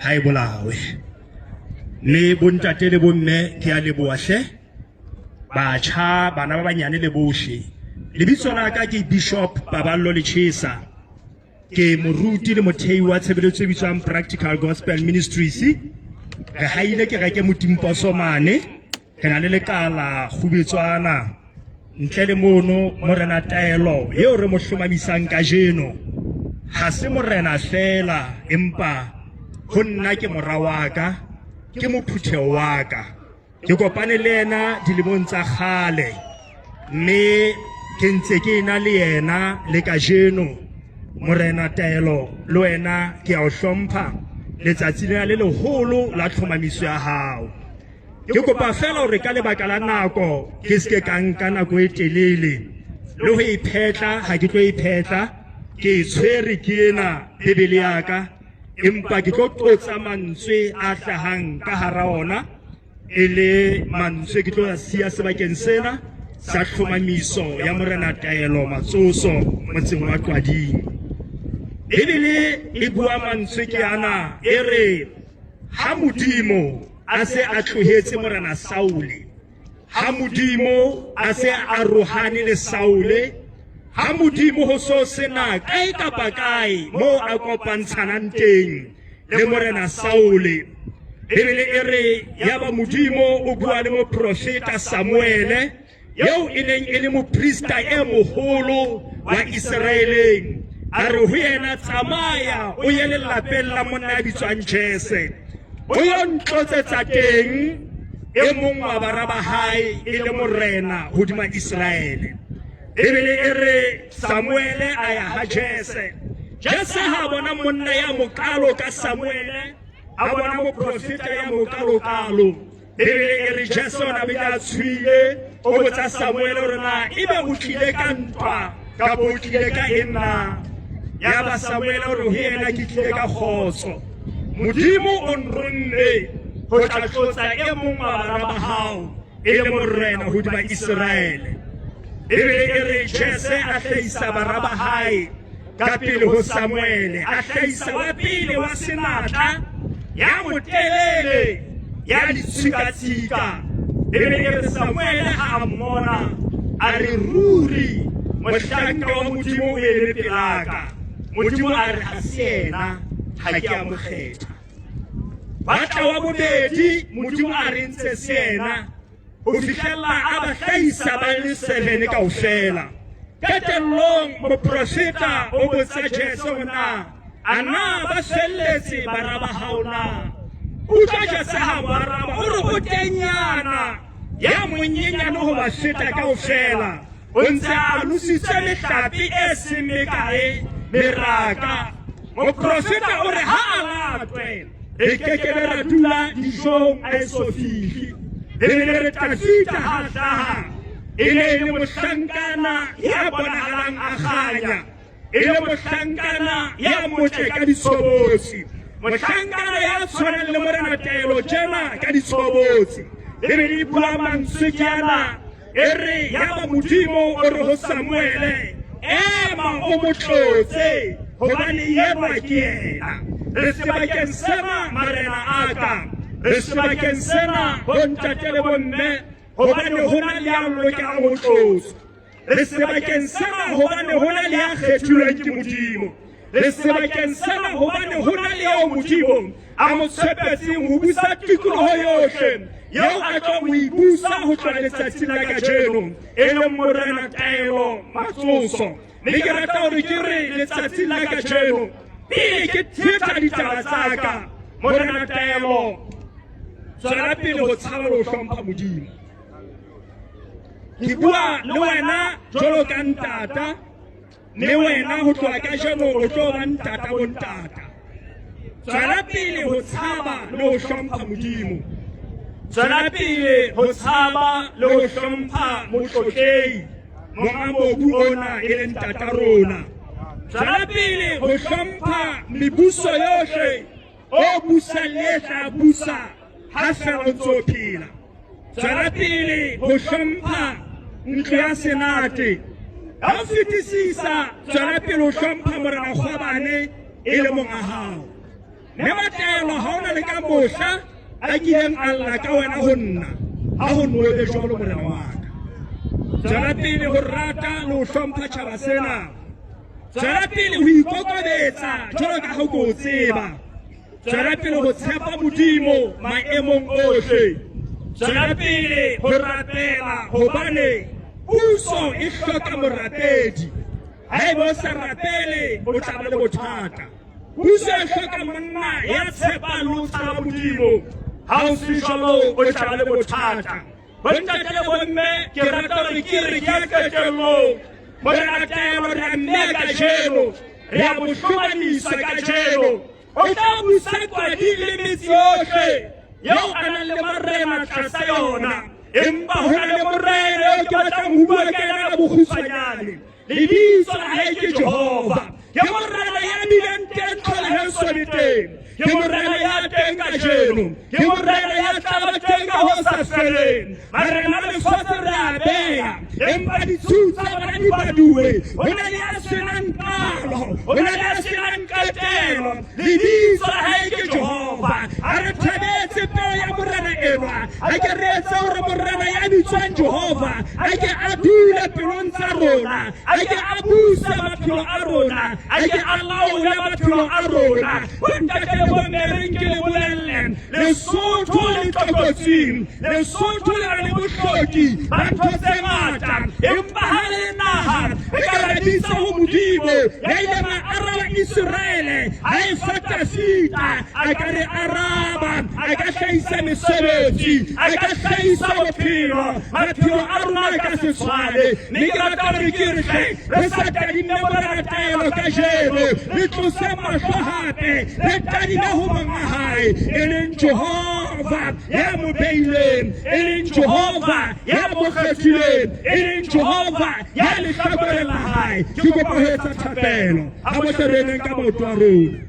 hai bolawe le bontate le bomme ke a lebohle batjha bana ba banyane le bohle lebitso la ka ke Bishop Paballo Lechisa ke moruti le mothei wa tshebeletso e bitswang Practical Gospel Ministries re haile ke reke motimpo somane ke na le lekala khubetswana ntle le mono morena taelo eo re mo hlomamisang ka jeno ha se morena fela empa ho nna ke mora wa ka ke mophutheo wa ka ke kopane le yena dilemong tsa khale mme ke ntse ke na le yena le ka jeno morena taelo le wena ke a o hlompha letsatsi le leholo la tlhomamiso ya hao ke kopa fela hore ka lebaka la nako ke se ka nka nako e telele le ho iphetla ha ke tlo iphetla ke tshwere ke ena bebele ya ka empa ke tlo tlotsa mantswe a hlahang ka hara ona ele mantswe ke tlo sia sebakeng sena sa tlhomamiso ya morena taelo matsoso motseng wa Qwading bebele e bua mantswe ke ana e re ha modimo a se a tlohetse morena Saule ha modimo a se a rohane le Saule ha modimo ho so sena kae kapa kae mo a kopantshanang teng le morena Saule bebele e re ya ba modimo o bua le mo profeta Samuele yeo e neng e le moprista e moholo wa Israeleng a re ho yena tsamaya o ye lelapeng la monna ya bitswang Jese o yo ntlotsetsa teng e mong wa bara ba hae e le morena hodima Israele ebile e re Samuele a ya ha Jese ha bona monna ya mokalo ka Samuele a bona mo profeta ya mokalo ebile e re Jese ona be a tshwile o botsa Samuele hore na ebe o tlile ka ntwa ka bo tlile ka enna ya ba Samuele hore ho yena ke tlile ka khotso modimo o nronne ho tla tlotsa e mong wa bana ba hao e le morena hodima Israele ebile e re Jese a hlahisa bara ba hae ka pele ho Samuele a hlahisa wa pele wa senatla ya motelele ya ditshikatsika ebile e re Samuele ha mmona a re ruri mohlanka wa modimo o eme pelaka modimo a re ha se yena ha ke a mo kgetha batla wa bobedi modimo a re ntse se yena ho fihlella a ba hlahisa ba le 7 kaofela qetellong moprofeta o botsa Jese ona ana ba felletse bara ba hao na o tla Jese ha baraba o re o tenyana ya monyenyane ho ba feta kaofela o ntse a lusitse mehlapi e seng mekae meraka moprofeta o re ha a latwe e kekebe ra dula dijong a eso fihli ebile re tla fihla ha hlaha e ne e le mohlankana ya bonahalang a kganya e le mohlankana ya motle ka ditshobotsi mohlankana ya tshwanang le morena taelo tjena ka ditshobotsi ebile e bua mantswe ke ana e re ya ba modimo o re ho Samuele ema o mo tlotse hobane yena ke yena re sebakeng sena marena a ka re sebakeng sena bontate le bomme hobane hona le a lokela ho tlotsa re sebakeng sena hobane hona le a kgethilweng ke modimo re sebakeng sena hobane hona le eo modimo a mo tshepetseng ho busa tikoloho yohle yeo a tlo mo ibusa ho tloha letsatsing la kajeno e leng morena taelo matsoso mme ke rata hore ke re letsatsing la kajeno pele ke thetsa ditaba tsa ka morena taelo tswela pele ho tshaba le ho hlompha modimo ke bua le wena jwalo ka ntata mme wena ho tloha kajeno o tlo ba ntata bo ntata tswela pele ho tshaba le ho hlompha modimo tswela pele ho tshaba le ho hlompha motlotlehi monga mobu ona e leng ntata rona tswela pele ho hlompha mebuso yohle o busa le tla busa ha fela o ntso phela tswela pele ho hlompha ntlo ya senate ha fetisisa tswela pele ho hlompha morena Kgwabane e le monga hao mme Taelo ha hona le ka mohla a kileng a lla ka wena ho nna ha ho nnoele jwalo morena wa ka. Tswela pele ho rata le ho hlompha tjhaba sena. Tswela pele ho ikokobetsa jwalo ka ha o ko tseba. Tswela pele ho tshepa Modimo maemong ohle. Tswela pele ho rapela hobane puso e hloka morapedi. Haeba o sa rapele o tla ba le bothata. Puso e hloka monna ya tshepang le ho tshaba Modimo. Ha o se jwalo o tla ba le bothata. Bontate le bomme ke rata hore ke re ke a qetellong. Morena Taelo re a mme kajeno, re a mo hlomanisa kajeno. O tla busa kwadi le metsi yohle yeo a nang le marena tlasa yona. Empa ho na le morena eo ke batlang ho bua ka yena ka bokgutshwanyane. Lebitso la hae ke Jehova. Ke morena ya bileng teng tlholeheso le teng. Ke morena ya teng kajeno. Ke morena ya tla ba teng ka ho sa feleng. Marena le lefatshe re a beha, empa ditshiu tsa bona di baduwe. Ho na le ya senang qalo, ho na le ya senang qetelo. Lebitso la hae ke Jehova. Ha re thabetse peo ya morena enwa. Ha ke re etse hore morena ya bitswang Jehova a ke a dule pelong tsa rona, a ke a buse maphelo a rona, a ke a laole maphelo a rona. Bontate le bomme re nke le bolelle, Lesotho le tlokotsing, Lesotho le le bohloki ba ntho tse ngata. Empa ha le naha e ka re bitsa ho Modimo ya ile ma araba Israele ha e fatafita, a ka re araba, a ka hlahisa mesebetsi, a ka hlahisa bophelo, maphelo a rona a ka se tshwane. Mme ke rata hore ke re re sa tadime Morena Taelo kajeno, re tlose mahlo hape, re tadime ho monga hae, e leng Jehova ya mo beileng, e leng Jehova ya mo kgethileng, e leng Jehova ya lehlakore la hae. Ke kopa ho etsa thapelo ha mo hloreneng ka maoto a rona.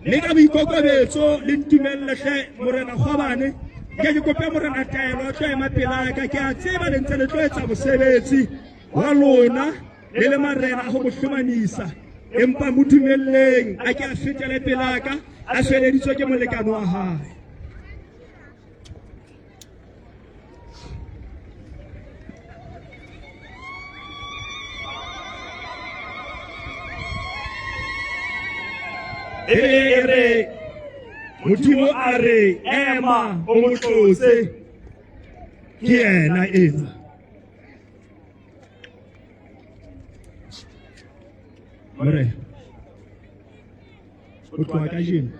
Le ka boikokobetso le ntumelle hle Morena Kgwabane. Ke kopa Morena Taelo a tlo ema pela ka, ke a tseba le ntse le tlo etsa mosebetsi wa lona le le marena a ho mo hlomanisa. Empa mo dumelleng a ke a fetele pela ka, a feleditswe ke molekane wa hae. Ere Modimo a re ema o mo tlose, ke yena ena. Morena o tloha kajeno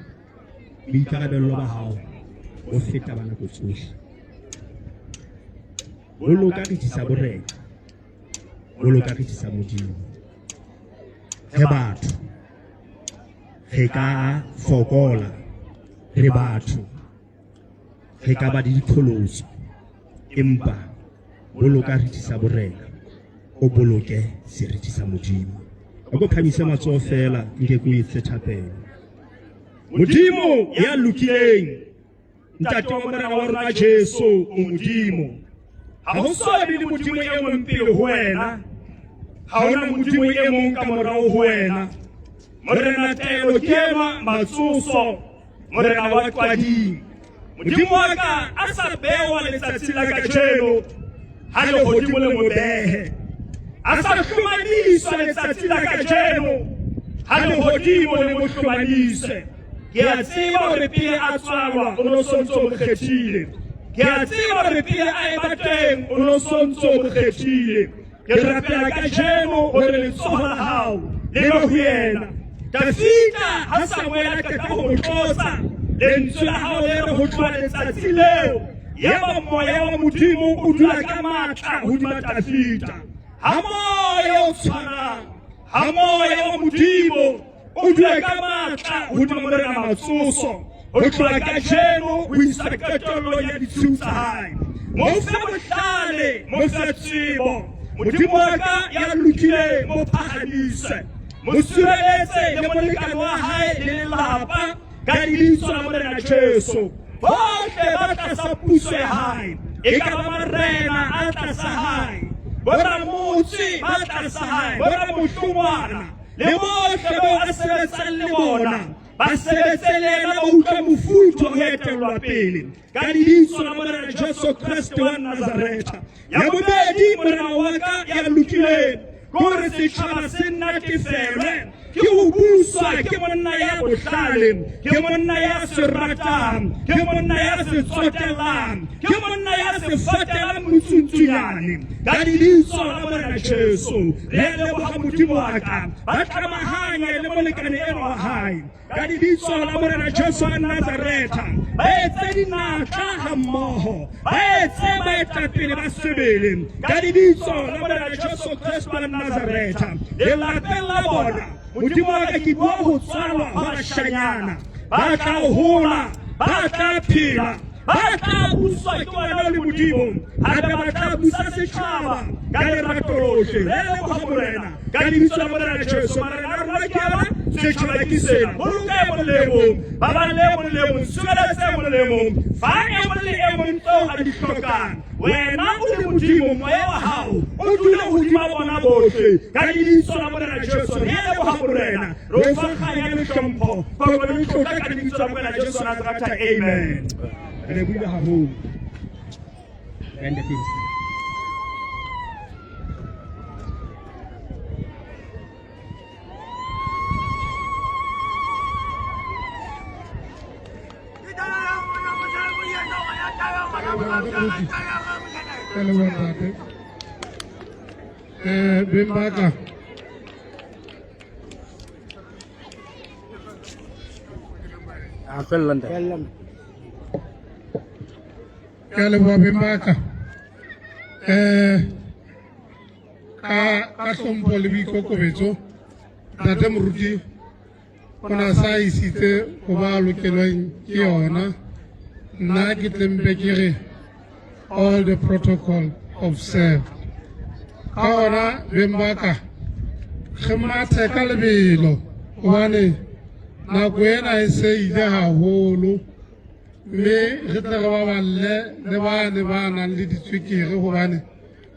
boikarabello ba hao o feta ba nako tsohle. Boloka re tlisa borena, boloka re tlisa Modimo. He batho re ka fokola, re batho re ka ba di dipholoso, empa boloka re tlisa borena, o boloke seriti sa Modimo. A go phamise matsoho fela nke ko etse thapelo. Modimo ya lokileng, ntate wa morena wa rona Jesu o Modimo. Ha ho so be le Modimo e mong pele ho wena, ha hona Modimo e mong ka morao ho wena. Morena Taelo ke ema matsoso, morena wa Qwading. Modimo wa ka a sa bewa letsatsi la kajeno, ha lehodimo le mo behe. A sa hlomaniswa letsatsi la kajeno, ha lehodimo le mo hlomanise. Ke a tseba hore pele a tswalwa o no sontso mo kgethile. Ke a tseba hore pele a eba teng o no sontso mo kgethile. Ke rapela kajeno hore letsoho la hao le be ho yena. Dafita ha Samuel a qeta ho mo tlosa, lentswe la hao le re ho tloha letsatsi leo, yaba moya wa Modimo o dula ka matla hodima Dafita. Ha moya o tshwarang, ha moya wa Modimo o dula ka matla hodima morena matsoso, ho tloha kajeno ho isa qetellong ya ditshiu tsa hae. Mo fe bohlale, mo fe tsebo, Modimo wa ka ya lokileng mo phahamise. Mo sireletse le molekane wa hae le lelapa ka lebitso la Morena Jesu. Bohle ba tlasa puso ya hae, e ka ba marena a tlasa hae, boramotse ba tlasa hae, boramohlongwana le bohle bao a sebetsang le bona ba sebetselela ba utlwa mofutho ho etellwa pele ka lebitso la Morena Jesu Kriste wa Nazareta. Ya bobedi, morena wa ka ya lokileng gore setšhaba se natefelwe ke ho buswa ke monna ya bohlale, ke monna ya se ratang, ke monna ya se tsotelang, ke monna ya se fatelang motsuntsunyane ka lebitso la Morena Jesu. Re leboga Modimo wa ka, ba tlamaganya le molekane eno wa hae ka lebitso la Morena Jesu wa Nazareta. Ba etse dinatla hammoho, ba etse baetapele ba sebele ka lebitso la Morena Jesu Kriste wa Nazareta. Lelapeng la bona Modimo wa ka ke bua ho tswalwa ho bashanyana, ba tla hola, ba tla phela, ba tla buswa ke wena le Modimo, hape ba tla busa setjhaba ka lerato lohle. Re leboga Morena ka lebitso la Morena Jesu. Marena a rona ke aba, setjhaba ke sena. Boloka e mong le e mong, babale e mong le e mong, sireletsa e mong le e mong, fa e mong le e mong tseo a di hlokang. Wena o le Modimo, moya wa hao o dule hodima bona bohle ka lebitso la Morena Jesu. Re leboga Morena, re o fa kganya le hlompho, kgwebo le tlotla ka lebitso la Morena Jesu wa Nazareta. Amen. Re buile haholo. And the things. Bimbaka. Bimbaka. Ka hlompho le boikokobetso ntate moruti o na sa isitse go ba lokelwang ke yona. Nna ke tlempe ke re all the protocol observed. Ka ona Bimbaka ge mathe ka lebelo gobane nako ena e se ile haholo, mme re tle re baballe le bane ba nang le ditswekere gobane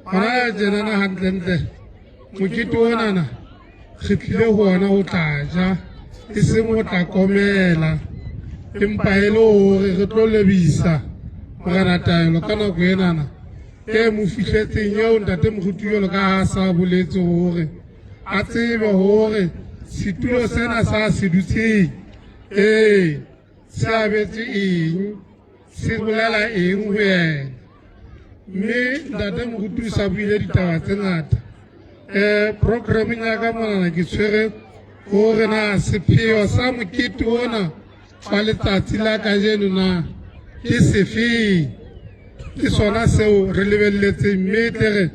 gona jenana gantlentle mokete onana re tlile go ona go tla ja, e seng go tla komela, empa e le gore re tlo lebisa Morena Taelo ka nako enana e mo fihletseng eo ntate moruti jalo ka ha sa boletse gore a tsebe gore setulo sena sa se dutseng se abetse eng, se bolela eng ho yena. Mme ntate moruti o sa buile ditaba tse ngata. Programming ya ka monana ke tshwere gore na sepheo sa mokete ona wa letsatsi la kajeno na ke sefeng. Ke sona seo re lebelletseng, mme tle re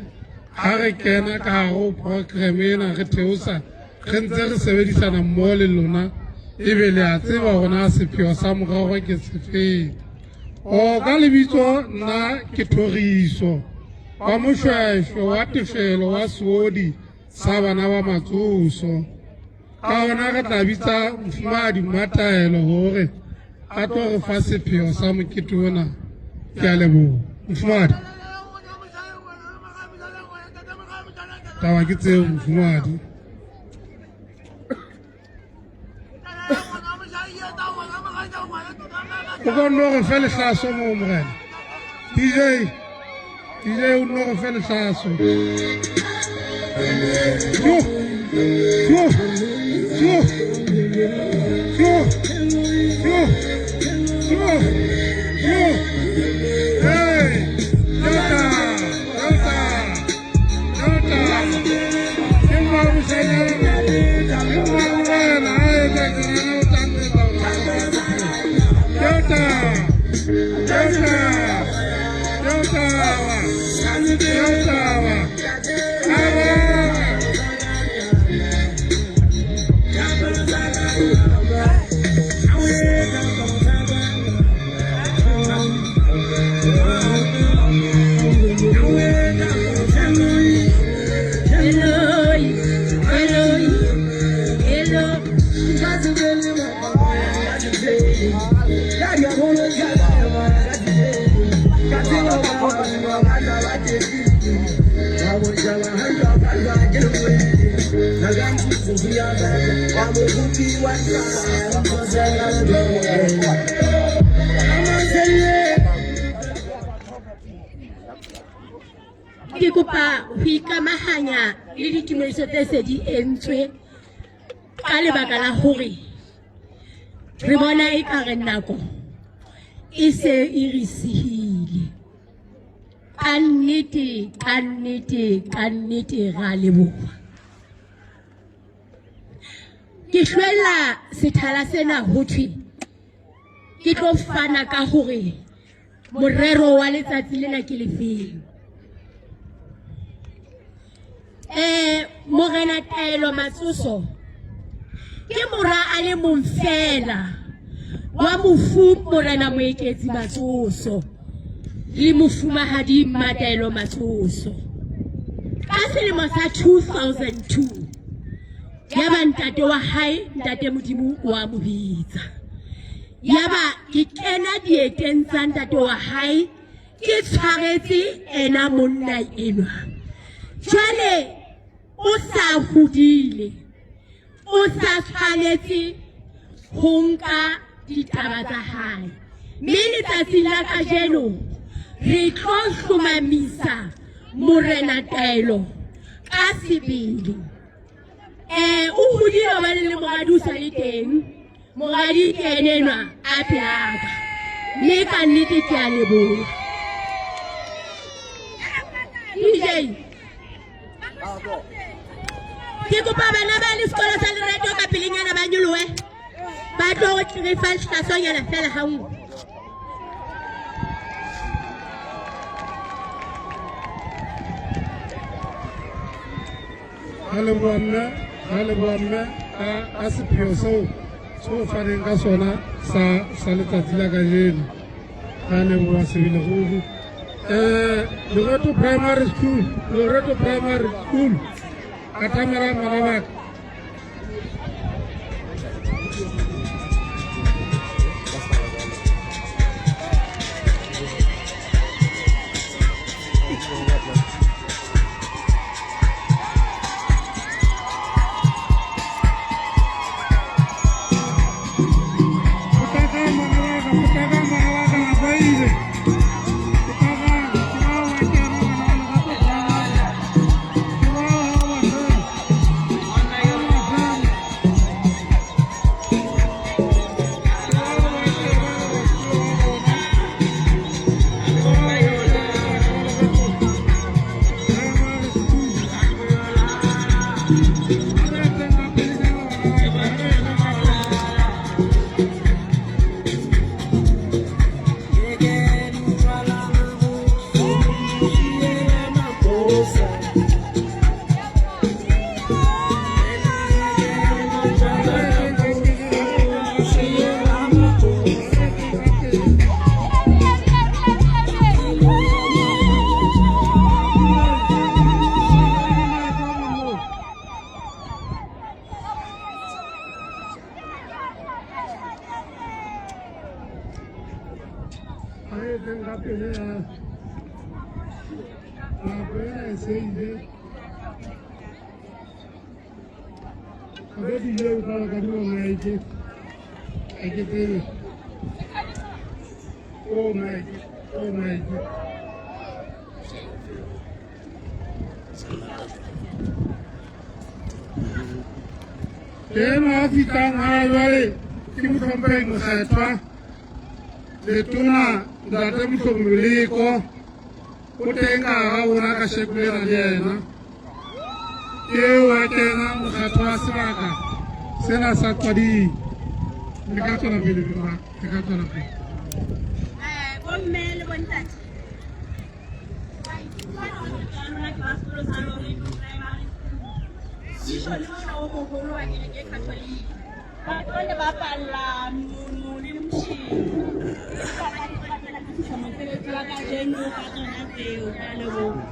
ha re kena ka hare program ena re theosa re ntse re sebedisana mmoho le lona, ebe le a tseba gona sepheo sa morago ke sefeng. Ka lebitso nna ke Thoriso wa Moshweshwe wa Tefelo wa Seodi sa bana ba Matsoso. Ka ona re tla bitsa Mofumahadi Mataelo gore a tlo re fa sepheo sa mokete ona. Ke a leboha Mofumahadi. Taba ke tseo Mofumahadi. O ka nno re fe lehlaso moo morena. DJ o nno re fe lehlaso. I'm Ke kopa ho ikamahanya le ditumediso tse se di entswe ka lebaka la hore re bona ekare nako e se e re sihile. Ka nnete ra leboha. Ke hlwella sethala sena ho thwe ke tlo fana ka hore morero wa letsatsi lena ke lefeng. Morena Taelo Matsotso ke mora a le mong fela wa mofu Morena Moeketsi Matsotso le mofumahadi Taelo Matsotso. Ka selemo sa 2002 yaba ntate wa hae ntate Modimo wa mo bitsa, yaba ke kena dieteng tsa ntate wa hae ke tshwaretse ena monna enwa. Jwale o sa hodile, o sa tshwanetse ho nka ditaba tsa hae, mme letsatsi la kajeno re tlo hlomamisa Morena Taelo ka sebele. O hodile hobane le moradi o sa le teng, moradi ke enwa a pelaka, mme ka nnete ke a leboha. DJ ke kopa bana ba le sekolo sa Lerato ka pelenyana ba nyolohe ba tlo re fa hlatsonyana fela ha nngwe. Haleboamme a sepheo seo seo faneng ka sona sa letsatsi la kajeno. Ka leboha sebele ruri. Loreto Primary School ka Tamara Malabaka. Fitang hawale kim kampeng khaitwa letuna data mthomliko utenga hauna ka shekulera yena ke wa tena mkhatwa sibaka sena sa kwadi ndikatona pele ba ndikatona pele bomme le bontate Batho ba palla mono le motjhini ba ka dipatlela ka fihla mosebetsi wa kajeno ka tsona tseo. Ka leboha.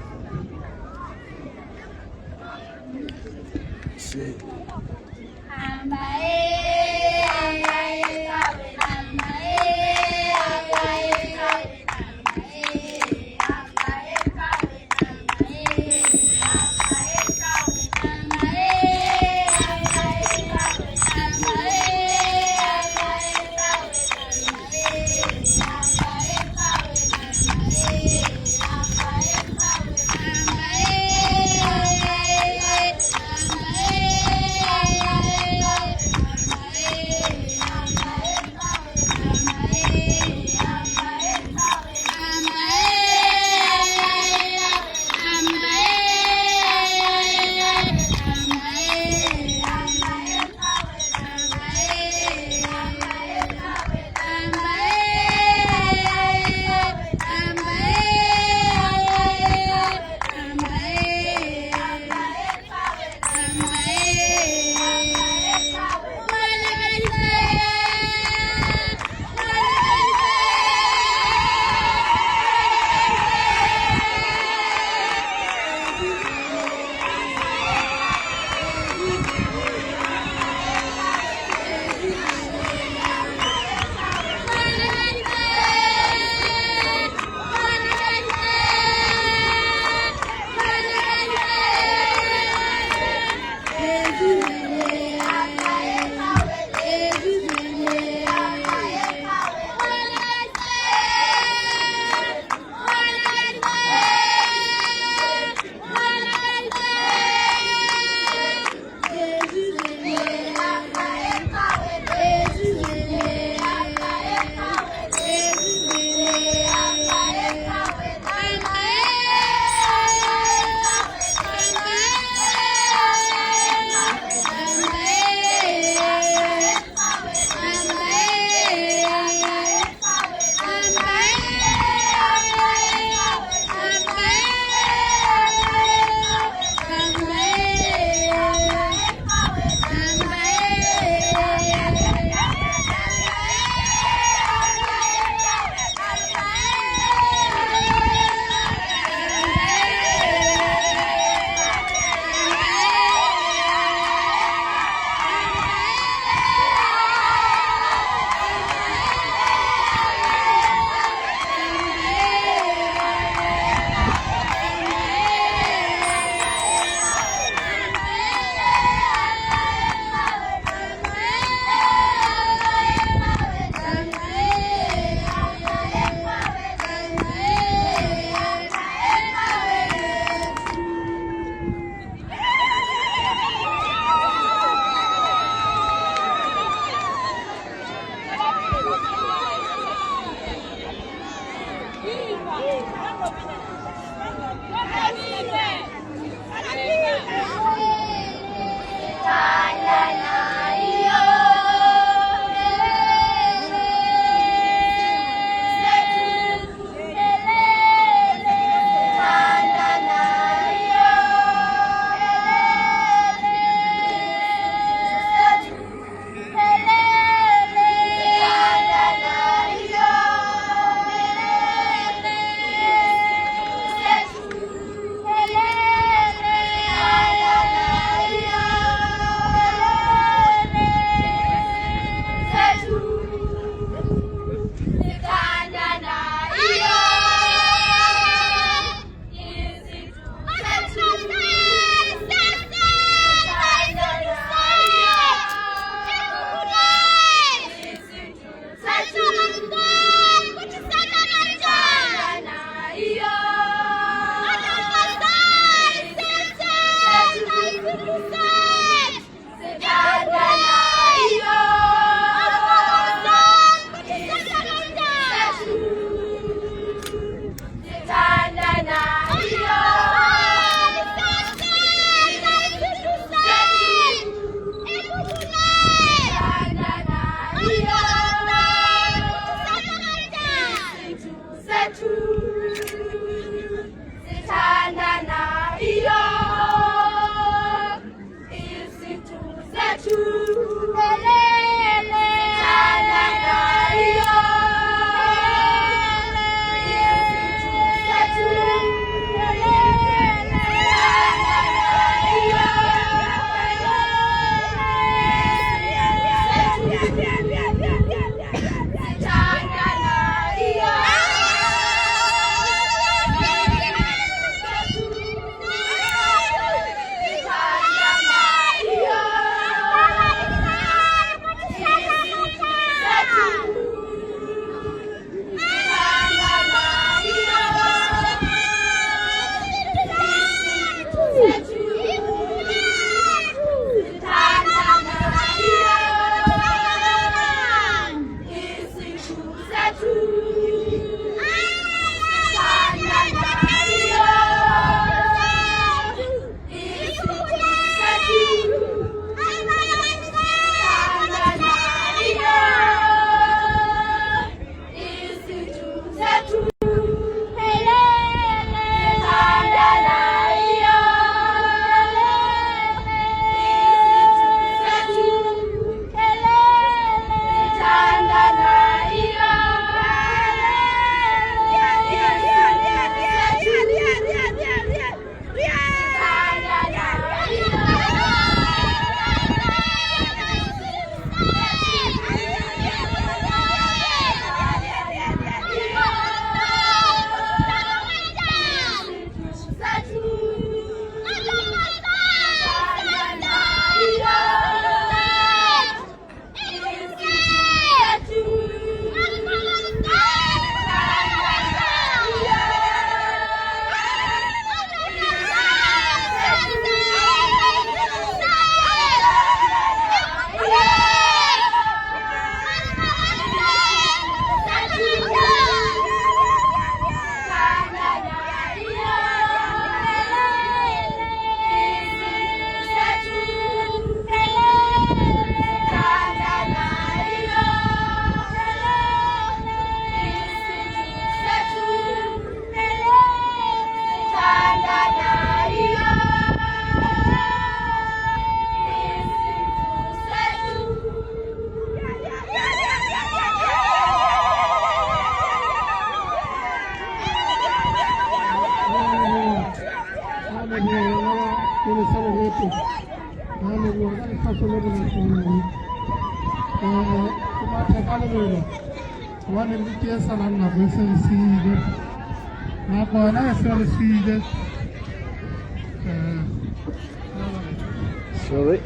Sorry.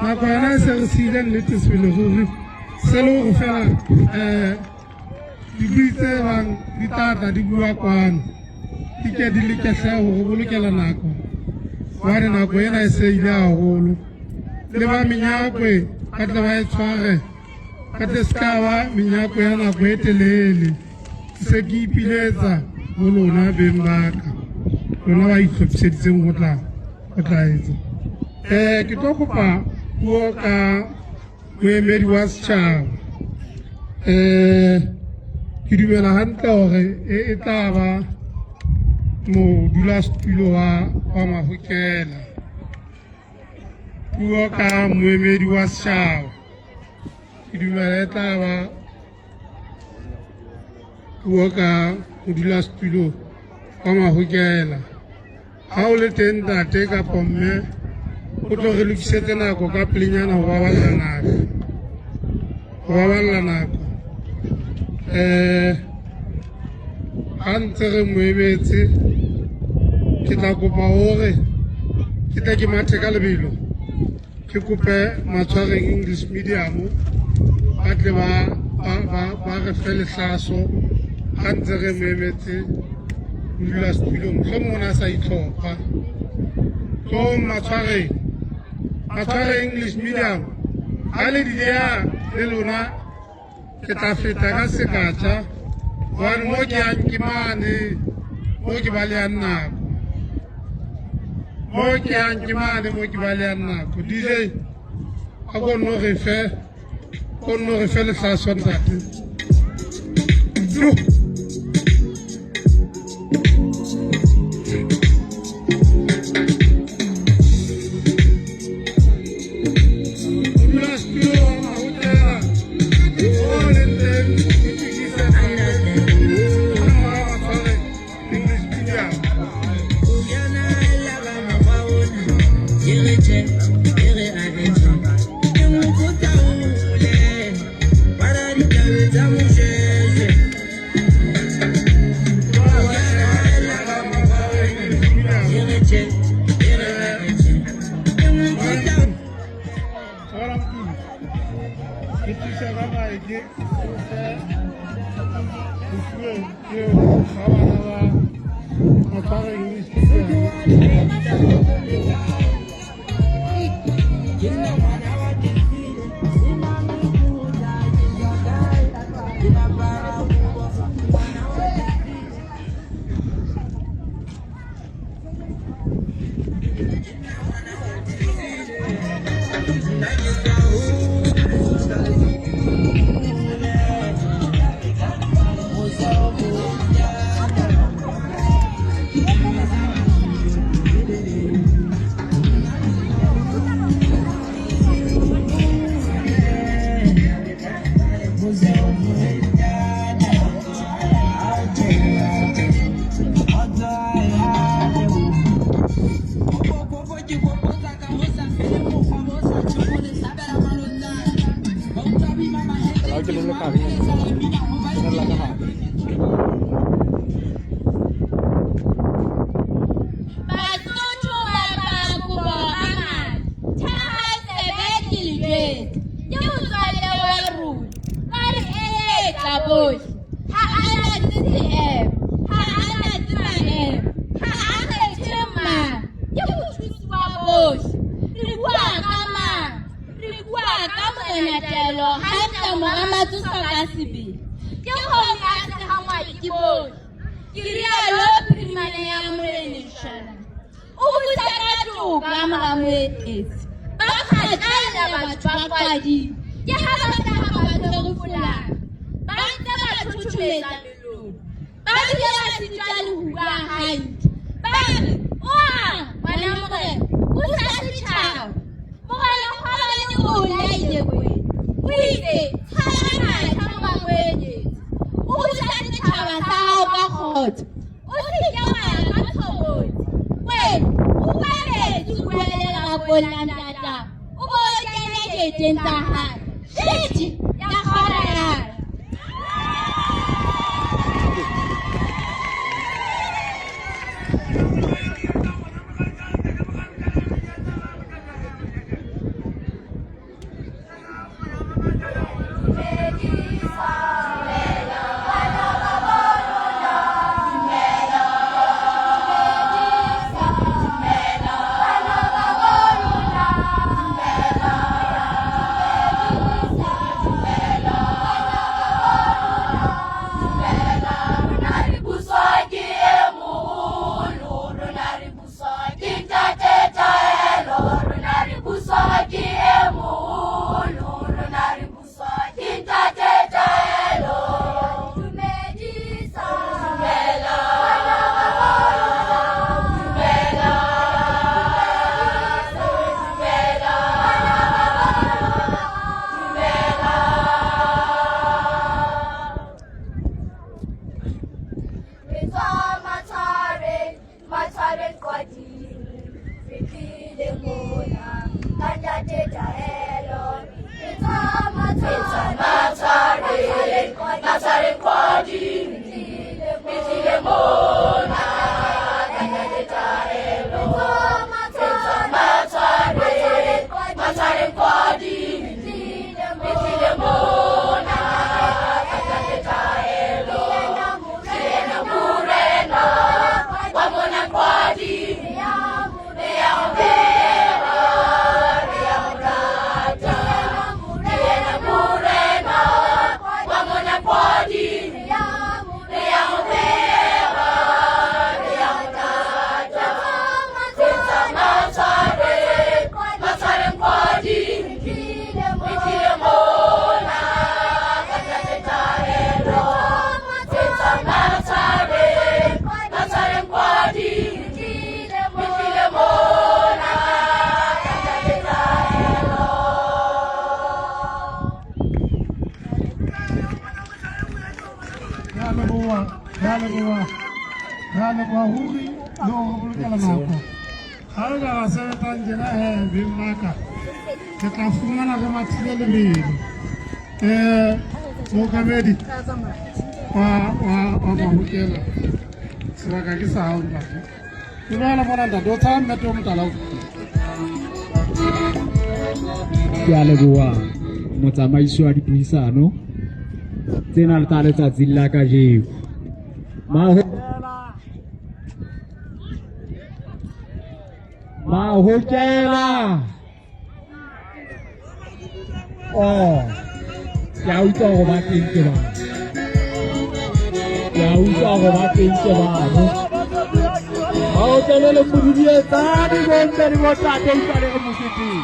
Makwana se sidan litis filosofi selo fela dibite bang ditata di bua kwan dike di likasa ho bolokela nako wa re nako ena e se ile haholo le ba menyakwe ka tla ba e tshware ka tseskawa menyakwe ya nako e telele se ke ipiletsa ho lona beng baka lona ba itlhopseditseng ho tla etsa ke tlo kopa puo ka moemedi wa setšhaba ke dumela hantle hore e tla ba modulasetulo wa Mahokela puo ka moemedi wa setšhaba ke dumela e tla ba puo ka modulasetulo wa Mahokela ha o le teng ntate kapa mme o tlo re lokisetse nako ka pelenyana ho baballa nako ha ntse re moemetse ke tla kopa hore ke tla ke mathe ka lebelo ke kope matshwareng English medium ba tle ba re fe lehlaso ha ntse re moemetse modulasetulo mohlomong a sa itlhopha so matshwareng English medium ha le diya le lona ke tla feta ka sekatha hobane mo ke yang ke mane mo ke balehang nako DJ a konno re fe lehlaso ntate ke ba bana ba Matshwaro English teacher. Mokamedi wa mahukela sebaka ke sa hao ntate ke bona bona ntate o tshaba mmeto motala o ke a leboha motsamaisi wa dipuisano tsena le tsa letsatsi la kajeno Mahokela. Oh, ya utlwa go ba teng ke bana. Ya utlwa go ba teng ke bana. Mahokela le modidietsa di bontsha di botate utlwa le go moketeng.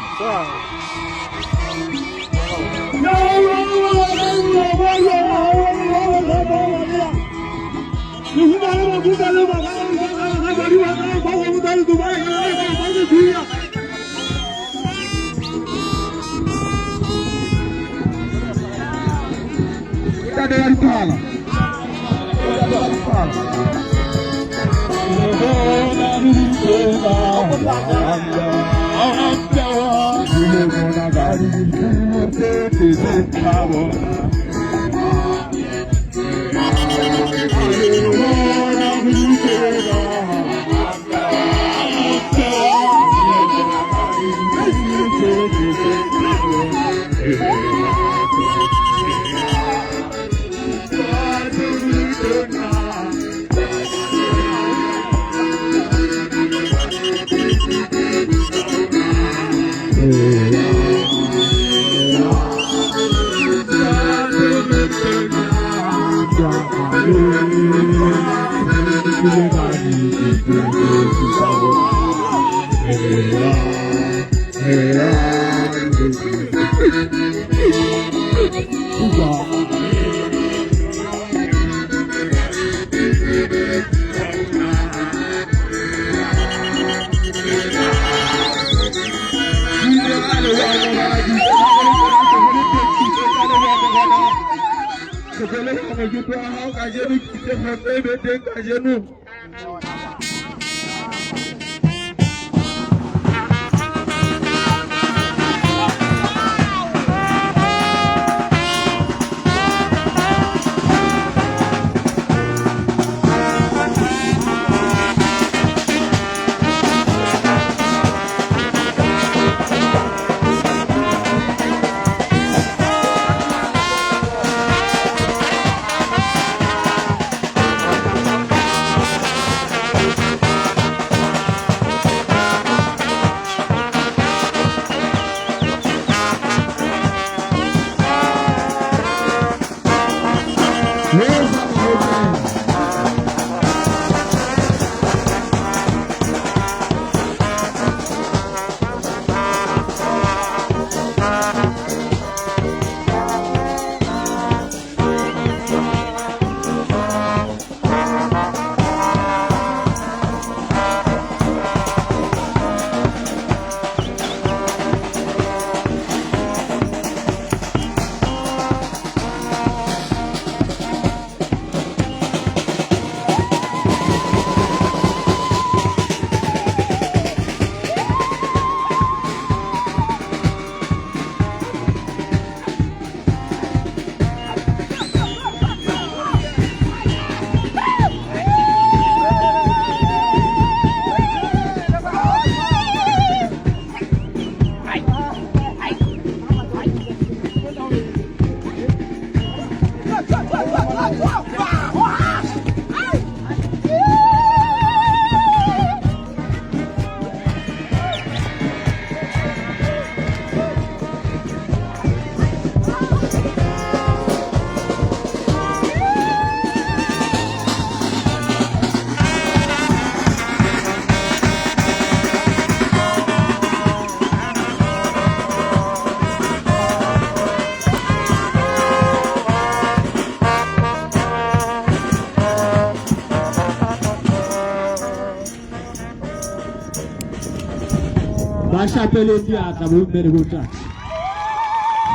Chapelle diatla bo mme le botate.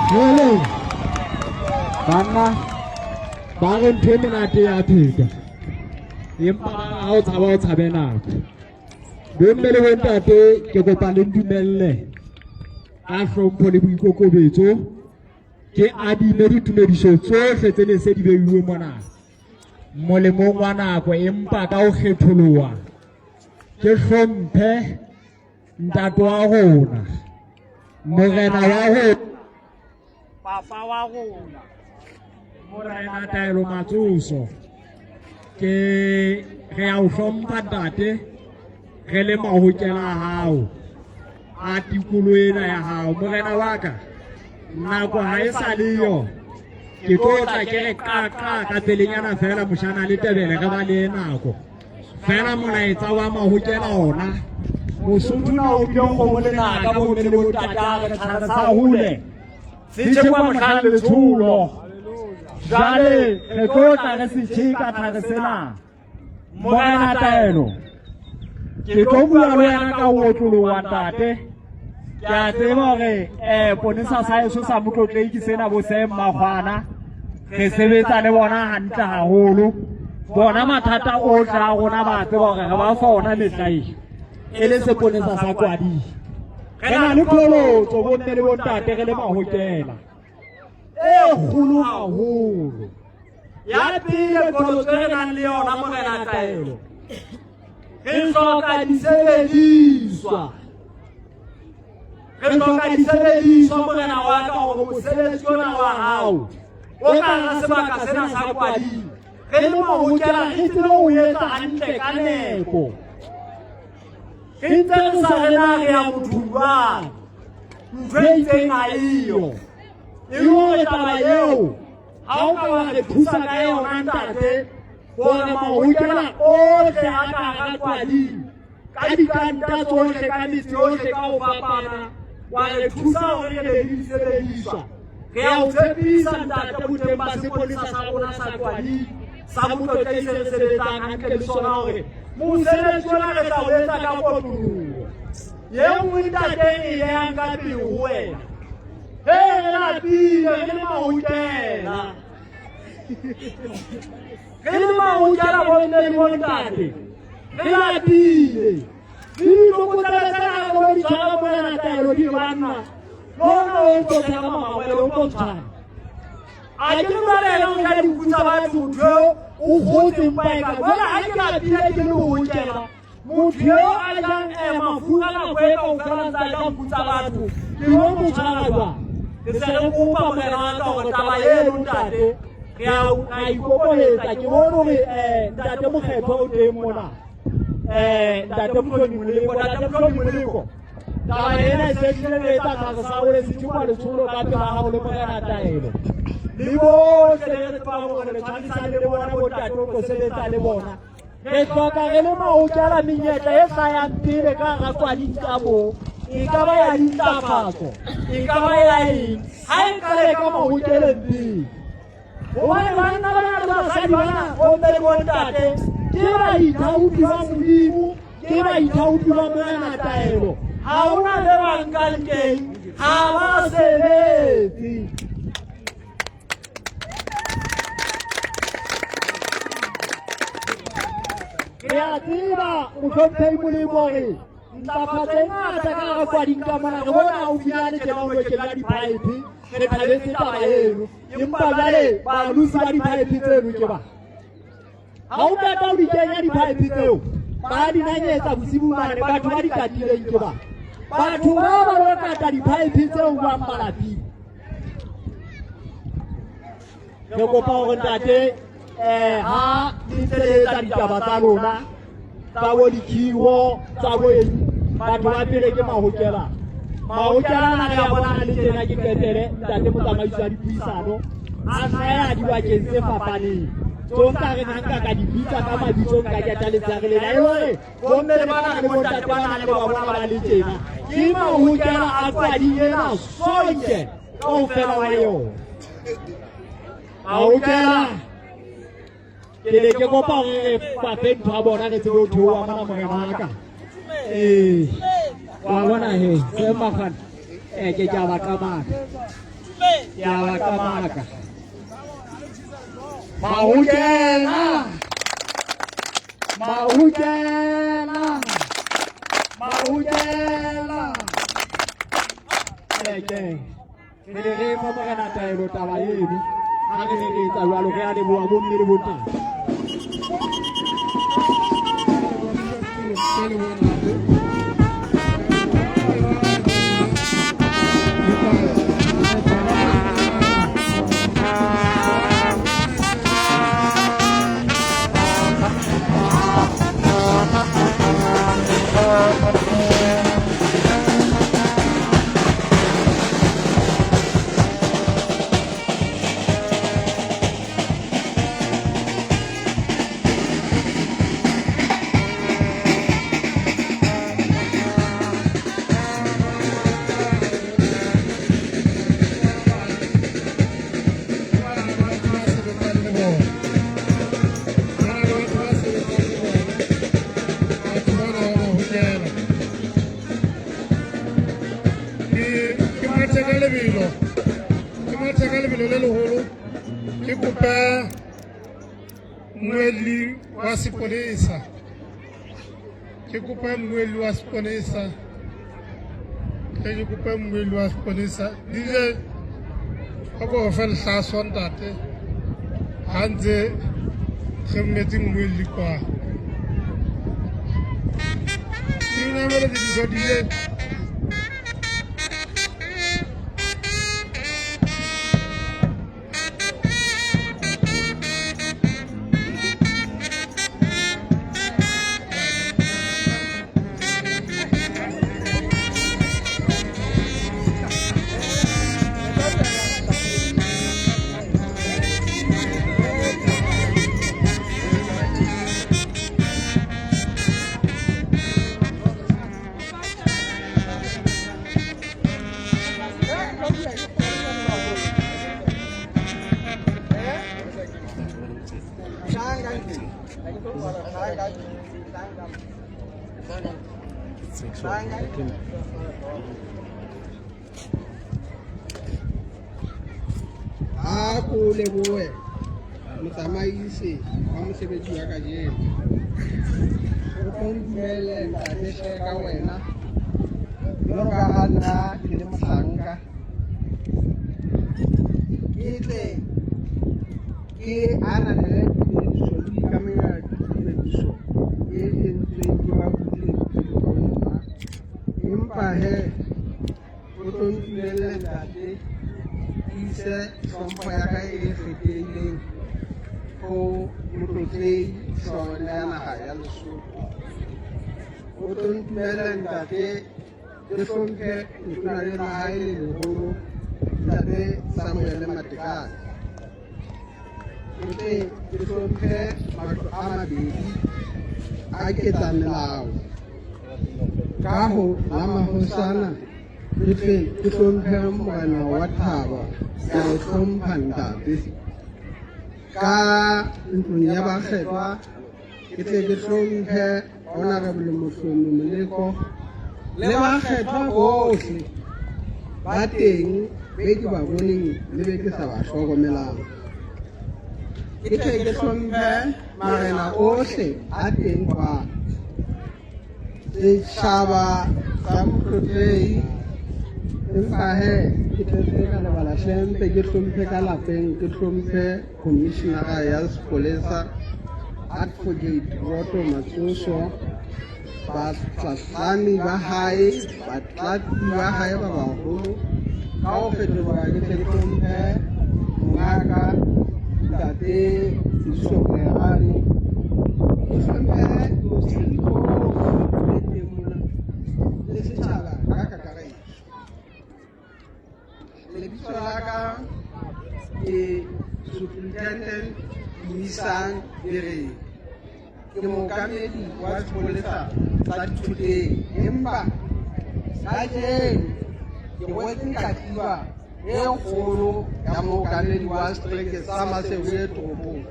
Hello. Bana ba re ntho e monate ya pheta. Empa ha o tshaba o tshabe nako. Bo mme le botate ke kopa le dumelle. A hlompho le boikokobetso. Ke adime ditumediso tsohle tse ne se di beiwe mona. Molemong wa nako empa ka o kgetholoha. Ke hlomphe ntato wa rona morena wa rona papa wa rona morena Taelo Matsoso ke re a o hlompha ntate re le mahokela a hao a tikolo ena ya hao morena wa ka nako ha e sa le yo ke tlo tla ke re ka pelenyana fela moshana le tebele re ba le nako fela molaetsa wa mahokela ona mosotho na o bile go mo le naka bo mme le bo tata re tshara sa hule se tse kwa mohlala le tshulo jale re tlo tla re se tshika thare sena morena taelo ke tlo bua le wena ka otlolo wa ntate ke a tseba gore ponisa sa eso sa motlotleki sena bo se mmagwana re sebetsa le bona hantle haholo bona mathata otlhe a rona ba tseba gore re ba fa ona letlaiso e le seponesa sa kwadi re na le tlholotso bonne le bontate re le mahokela e kgolo haholo ya pele tlholotso re nang le yona morena taelo re hloka disebediswa re hloka disebediswa morena wa ka gore mosebetsi ona wa hao o ka ra sebaka sena sa kwadi re le mahokela re tsebe o etsa hantle ka nepo re ntse re sa rena re ya mothulwane ntho e itseng a iyo e le gore taba eo ha o ka wa re thusa ka yona ntate gore mahokela otlhe a ka ga kwadi ka dikanta tsotlhe ka metse yotlhe ka go fapana wa re thusa gore re be le disebediswa re a o tshepisa ntate boteng ba seponesa sa rona sa kwadi sa motlotlei se re sebetsang hantle le sona gore mosebetsi ona re tla o etsa ka kotloloho ye nngwe ntate e yang ka pele ho wena re lapile re le mahokela re le mahokela bonne le bontate re lapile le ditlokotseletsena re lo di tshwara morena taelo di banna lona o ntse o tshwara mamawele o tlo tshwana a ke lwalela o ka dikutsa batho motho o gotseng baeka jala ga ke lapile ke le mahokela motho yo a jang mafura nako e kao felantsa ka nkutsa batho ke yo motshwara jwang ke se re kopa morena wa ka gore taba eno ntate re a ikokoletsa ke bone gore ntate mokgetho o teng mona ntate motlhodimoleko taba ena e sekile le etsa tlhage sa gore sethupa letsholo ka pela gago le morena taelo le botlhe le re tsebang gore le tshwanisane le bona botate o tlo sebetsa le bona re tlhoka re le mahokela menyetla e sa yang pele ka ga kwading tsa moo e ka ba ya dintlafatso e ka ba ya eng ga e ka le ka mahokeleng pele gobane banna bana le basadi bana bomme le bontate ke baithaopi ba modimo ke baithaopi ba morena taelo ga ona le bankang teng ga ba sebetse re a tseba motlhomphei molemo gore ntlafatso e ngata ka ga kwading ka mona re bona gaufinyane tjena o lokela diphaepe re thabetse taba eno empa jale balusi ba diphaepe tseno ke ba ga o qeta o di kenya diphaepe tseo ba dinanyetsa bosibu mane batho ba di katileng ke ba batho ba ba lo kata diphaepe tseo jwang malaping re kopa gore ntate ha di tseletsa ditaba tsa lona tsa bo dikhiwo tsa bo eng batho ba pele ke mahokela na re a bonana le tjena ke qetele ntate motsamaiso wa dipuisano a hlaya dibakeng tse fapaneng tsonka re nka ka dipitsa ka mabitso nka ke taletsa re le la hore bomme le bana le bontate bana le ba bona ba le tjena ke mahokela a kwadi ena sonke kaofela wa yona mahokela ke ne ke kopa gore re fafe ntho a bona re tsebe ho theoa mana morena wa ka wa bona he se magana ke tja ba kamaka mahokela ke ne re fa morena taelo taba eno ha re ne re etsa jwalo re a leboha bomme le bontate sepolesa ke kopa mmuelli wa sepolesa ke kopa mmuelli wa sepolesa dile a ko fa lehlaso ntate ha ntse re mmetse mmuelli kwa dina mele di dile Aku lebohe motsamaisi wa mosebetsi wa kajeno o tlhompele ntate ka wena jwalo ka ha nna ke le mohlanka ke tle ke ananele tshebediso le ikamanya tshebediso e entsweng ke babuelli empa he o tlhompele ntate ise hlompho ya ka e kgethehileng ho motlotlehi hlooho ya naha ya Lesotho o tlontumele ntate ke hlomphe letona le la hae le leholo ntate Samuel Matekane ke hlomphe matlo a mabedi a ketsa melao ka ho la mahosana ke hlomphe morena wa Thaba ke re hlompha ntate ka ntlong ya bakgethwa ke tle ke hlomphe honorable Mohloni Moleko le bakgethwa bohle ba teng be ke ba boneng le be ke sa ba hlokomelang ke tle ke hlomphe marena ohle a teng kwa setjhaba sa motlotlehi empa he ke tletse ka lebala hlempe ke hlomphe ka lapeng ke hlomphe commissionera ya sepolesa advocate Roto Matsoso batlatlami ba hae batlatsi ba hae ba baholo ka ho fetola ke tle ke hlomphe mongaka ntate Sisongehane ke hlomphe mosiko le teng mona le setjhaba ka kakaretso lebitso la ka ke Superintendent Nisang Dere ke mookamedi wa sepolesa sa Dithoteng empa kajeno ke rwetse katiba e kgolo ya mookamedi wa setereke sa Maseru toropong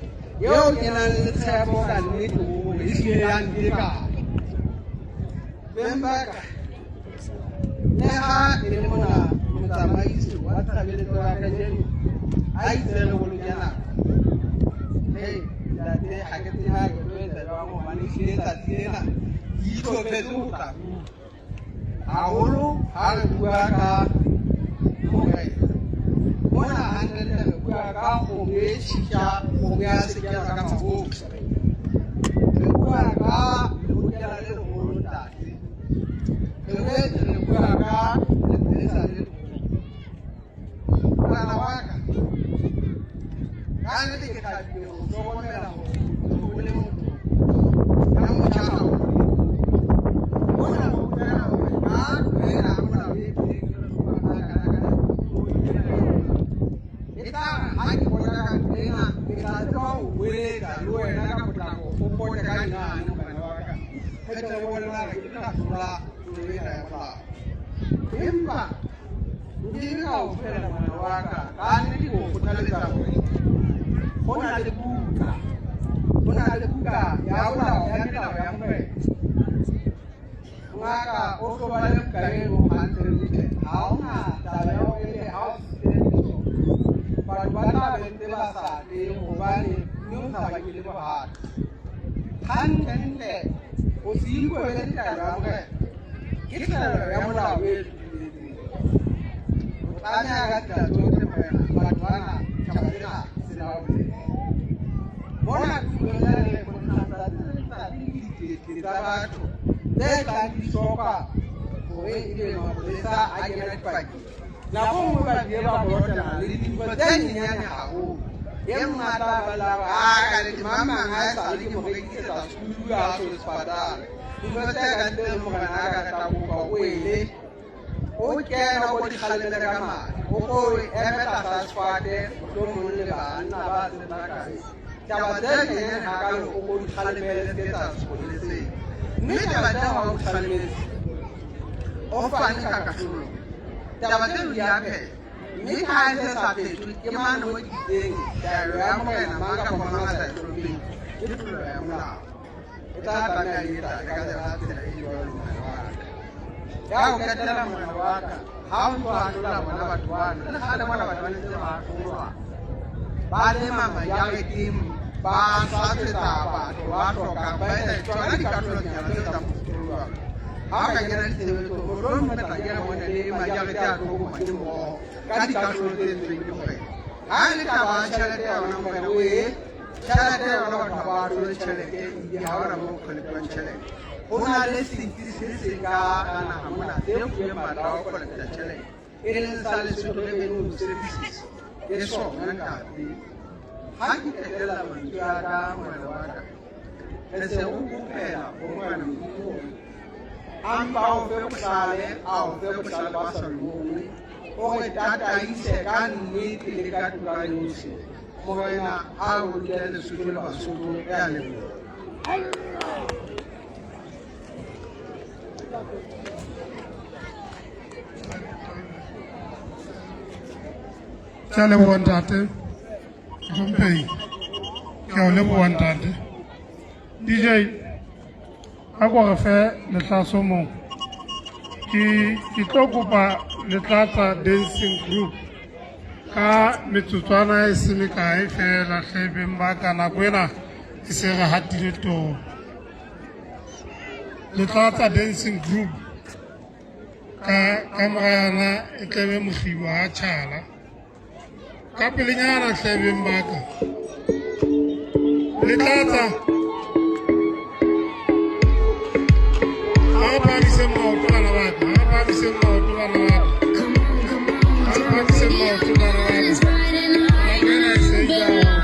eo ke nang le tshepo ka nnete hore ehlile ya ntekana bembaka le ha e le mona motsamaisi wa tshebeletso ya kajeno a itse re bolokela ntate ha ke tseba ke tlo etsa jwang hobane ehlile tsatsi lena ke itlhophetse ho tla haholo ha re bua ka hore mona hantle re bua ka kgomo e tjhitja kgomo ya sekela ka maboksi re bua ka lebokela le leholo ntate re bua ka lepolesa le bana wa ka ka nnete ke thabile ho hlokomela hore o le motho ka motjhana ona ho fela hore ka wena molao e teng re hloka kana e tla ha ke bona ka tena ke tla tseba ho boeletsa le wena ka potlako o pote ka dinane bana wa ka ke tla bona ke tla hlola le ya molao empa Hindi ka ofela mwana waka kani ndiko kuthaletsa hore bona le buka ya bona ya melao ya mpe ngaka o hloba le kaeno hantle le ha ona taba ya hore ha o siteliso batho ba tla bente ba sa le hobane mme o sa ba ke le bohata hantle o se ikwele ditaba ya gore ke tlhalelo ya molao e o tsamaya ka tsela tsotlhe morena batho bana tšhaba ena se na bona tulong ya lekotlhatsa tsa batho tse tlang di tlhoka gore ebe mapolesa a kena dipaki nako nngwe ba die ba borotana le ditiko tse nyenyane gagolo e mmata ba lawa ka le mamang a sa le ke mo rekisetsa skulu a so sepatala dilo tse ka ntle le mogana a ka rata go ba o ele o kena go di khalele ka madi o go eme tlasa sefate o mo le bana ba tsena kae taba tse nyenyane ga ka o go di khalemele tse tsa sepoleseng mme taba tse ga o di khalemele o fane ka katlholo taba tse di apela mme ga e se sa phetwe ke mane mo diteng taelo ya morena mang ka bona a sa tlhopeng ke tlolo ya molao e tla tsamaya le tate ka tsela e jalo morena wa ka ya go ketela morena wa ka ga o ntse a tlola bona batho bana le gale bona batho ba ntse ba tlolwa ba lema majareteng ba tshwatsetsa batho ba tlhokang ba etsa tsona dikatlolonyana tse tsa motlolwa ga ka kena ditshebetso motlhomi tla kena mone le majarete a tlhokomane mmogo ka dikatlolo tse entsweng ke morena ga le taba ya tšhelete ya yona morena o e tšhelete ya yona batho ba tlole tšhelete ebile ga ona mo kgoletiwang tšhelete go na le senti se se ka naga mona se fueng matla wa kgoleta tšhelete e leng sa lesotho revenue services ke sona ntate ga ke ketlela mantswe ya ka morena wa ka re se go kopela go morena moithuong ampa o fe bohlale a o fe bohlale ba sa longwe o re tataise ka nnete le ka tuka yohle morena a o rutile lesotho le basotho e a leboha ke a leboha ntate tlhomphehi ke a o leboha ntate DJ a ko re fe lehlaso moo ke tlo kopa letlatsa dancing group ka metsotswana e se mekae fela hlebeng ba ka nako ena e se re hatile toro letlatsa dancing group ka morayana e tlebe mokgibo a tšhala ka pelenyana hlebeng ba ka letlatsa Apamisem maoto bana ba ka apamisem maoto bana ba ka apamisem maoto bana ba ka makena e se ya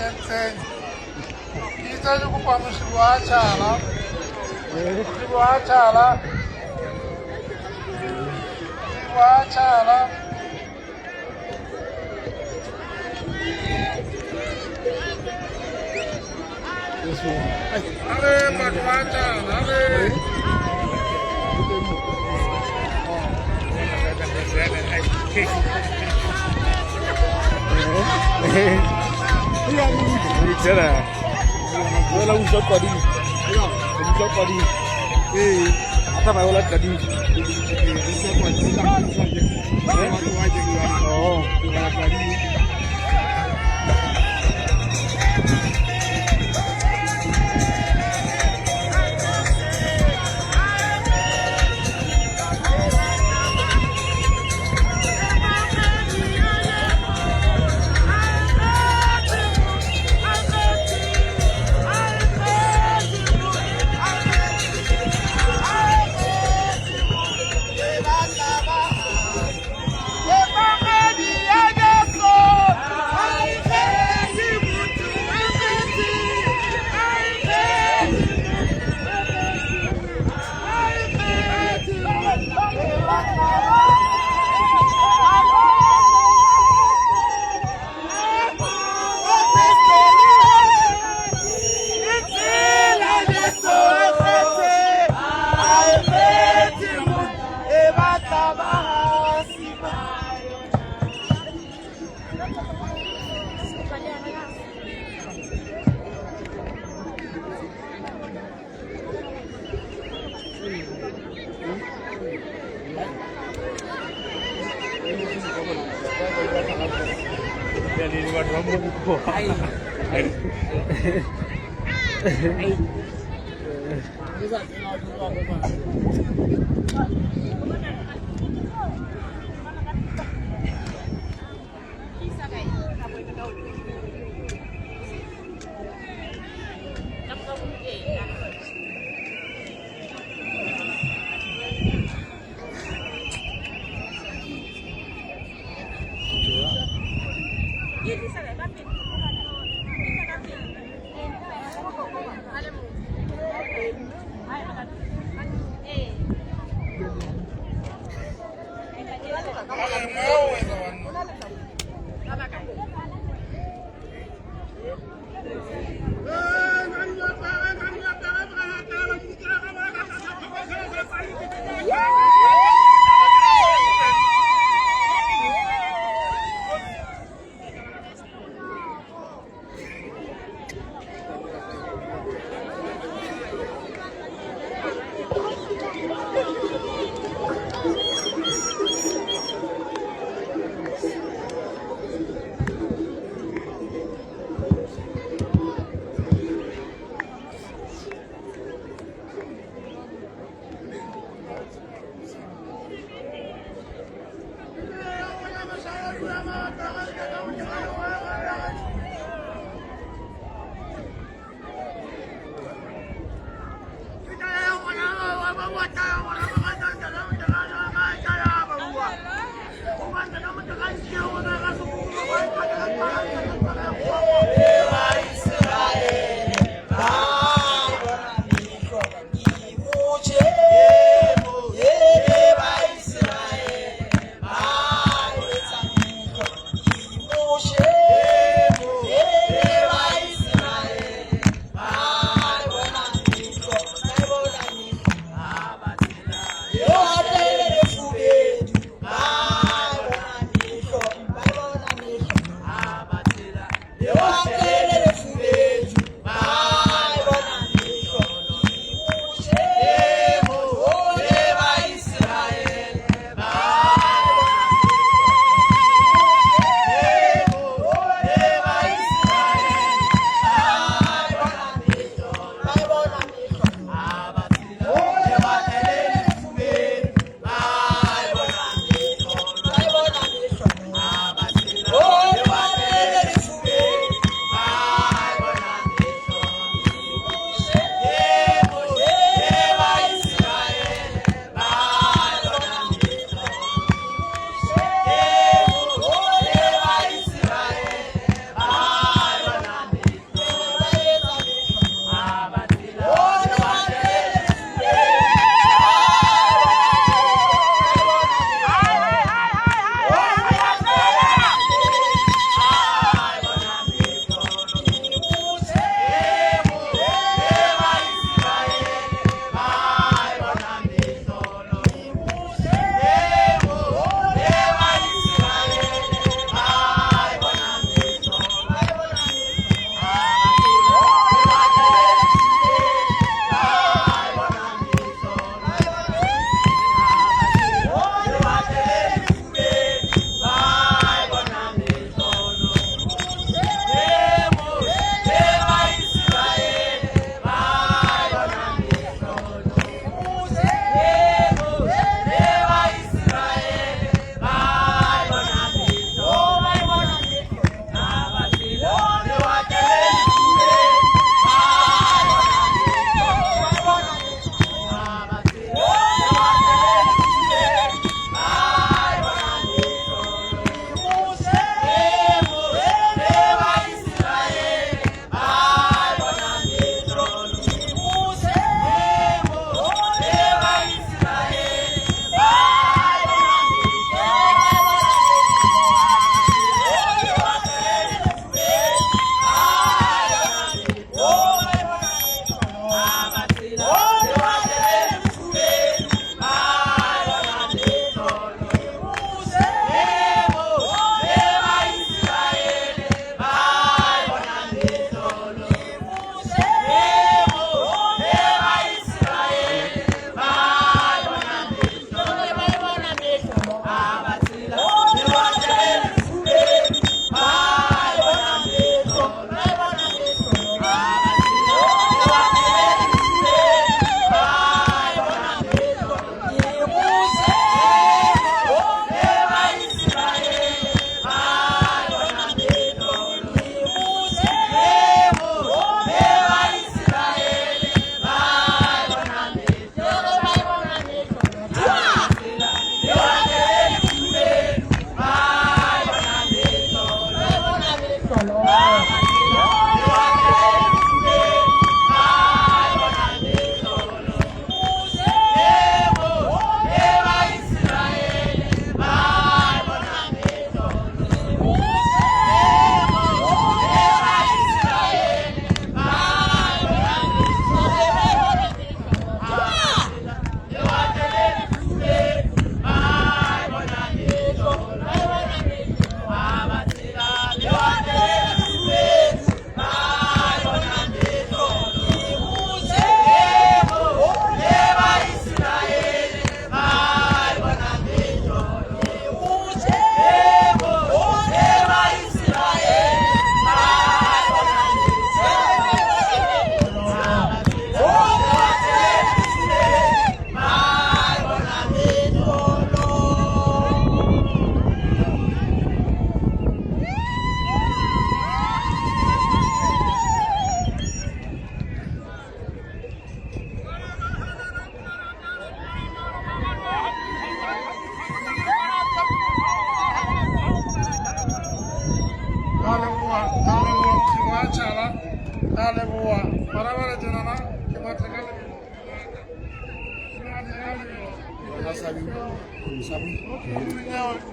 entseng itse ke kopa mosibo wa tšhala mosibo wa tšhala are batho ba tšhala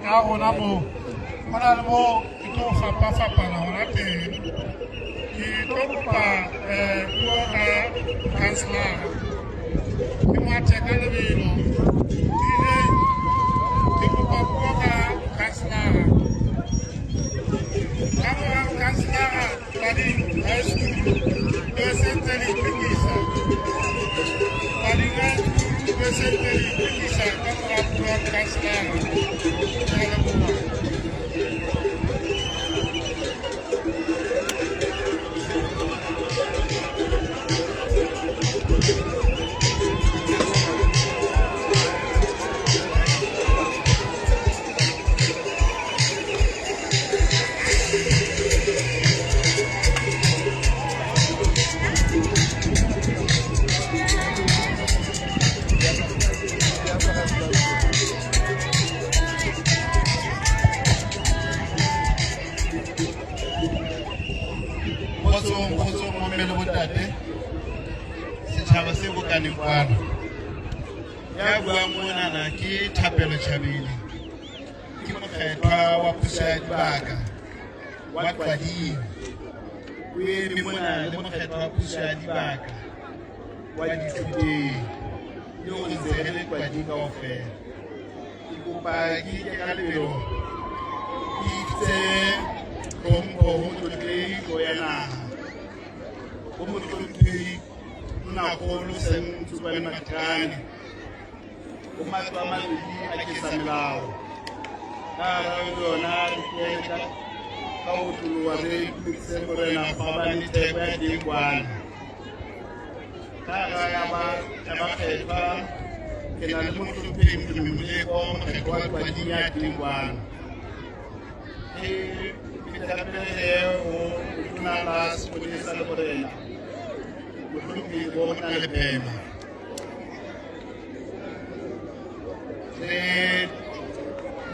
ka gona moo go na le mo ke tlo fapafapana gona teng ke tlo kopa puo ga councilor ke mathe ka lebelo ke kopa puo ga councilor ka morago councilor Tlading high school e sentse le iphekisa Tlading high school e sentse le iphekisa ka morago puo ga councilor ka leboga setšhaba se bokaneng kwano ya buang monana ke Thapelo Tjhabile ke mokgethwa wa puso ya dibaka wa Tlading o eme monana le mokgethwa wa puso ya dibaka wa Dithuteng le go ntse re le Tlading kaofela ke kopa ke ke ka lebelo ke itse tlhompho go tlotlehi go ya naga go motlotlehi Nakolo Sentsuban Matani o matlo a mabedi a kesa melao ka hara yona diketa ka ho tloha re ipitse morena Kgabane Theko ya Dingwane ka hara ya ba kgetwa ke na le motlhophehi Moleko mokgethwa wa Tlading ya Dingwane ke fetapele ho tona la sepolesa le morena motlhophehi bo na le phema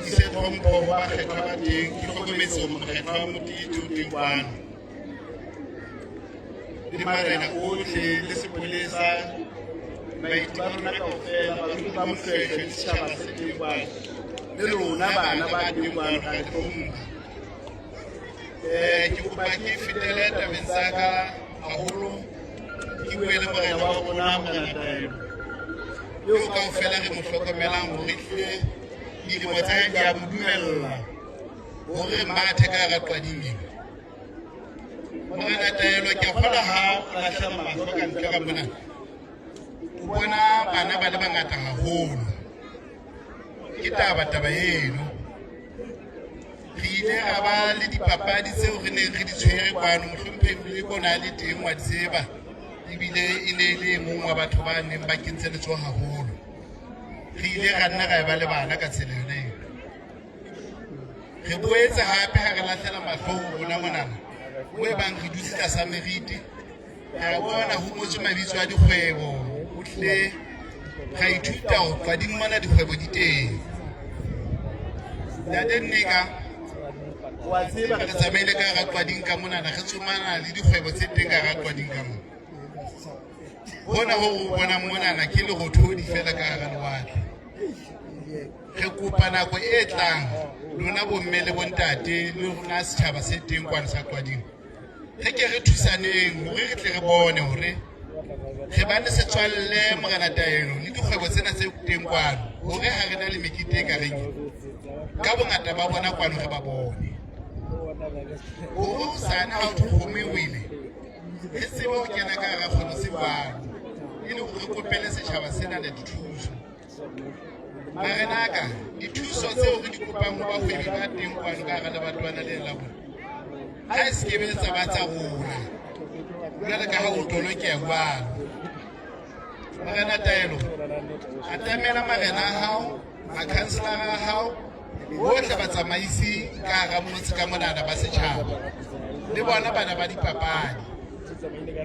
se tlhompho wa kgethwa ba teng ke tlhokometse mokgethwa wa Motiti o Dingwane le marena otlhe le sepolesa baeti ba rona kaofela baruti ba Mohlwehwe le setšhaba se Dingwane le lona bana ba Dingwane ga re tlhompha ke kopa ke fetele tabeng tsa ka haholo ke buele morena wa rona Morena Taelo eo kaofela re mo hlokomelang hore ehlile dilemo tsa hae di a mo dumella hore re mathe ka hara Tlading. Morena Taelo ke a kgola ha o lahla mahlo ka ntle ka mona o bona bana ba le bangata haholo ke taba eno re ile ra ba le dipapadi tseo re neng re di tshwere kwano mohlompheng le bona le teng wa tseba ebile e ne le mong wa batho ba neng ba kentse letsoho haholo re ile ra nna ra ba le bana ka tsela yona eo re boetse hape ha re lahlela mahlo ho rona monana mo e bang re dutse tlasa meriti ra bona ho ngotswe mabitso a dikgwebo otlhe ra ithuta ho Tlading mona dikgwebo di teng Nneka wa tseba re tsamaile ka hara Tlading ka monana re tsomana le dikgwebo tse teng ka hara Tlading ka mona hona ho bona monana ke lerothodi fela ka hara lewatle re kopa nako e tlang lona bomme le bontate le rona setjhaba se teng kwana sa Tlading re ke re thusaneng hore re tle re bone hore re ba le setswalle Morena Taelo le dikgwebo tsena tse teng kwano hore ha re na le mekete e ka reng ka bongata ba bona kwano re ba bone hore o sana ha o thome wele e tsebe ho kena ka hara kgono se kwano e le hore kopele setjhaba sena le dithuso marenaka dithuso tseo re di kopang ho bahwebi ba teng kwano ka hara lebatwana le la bona ha e se be tsa ba tsa rona jwale ka ha o tolokeya kwano Morena Taelo atamela marena a hao makhanselara a hao bohle batsamaisi ka hara motse ka monana ba setjhaba le bona bana ba dipapadi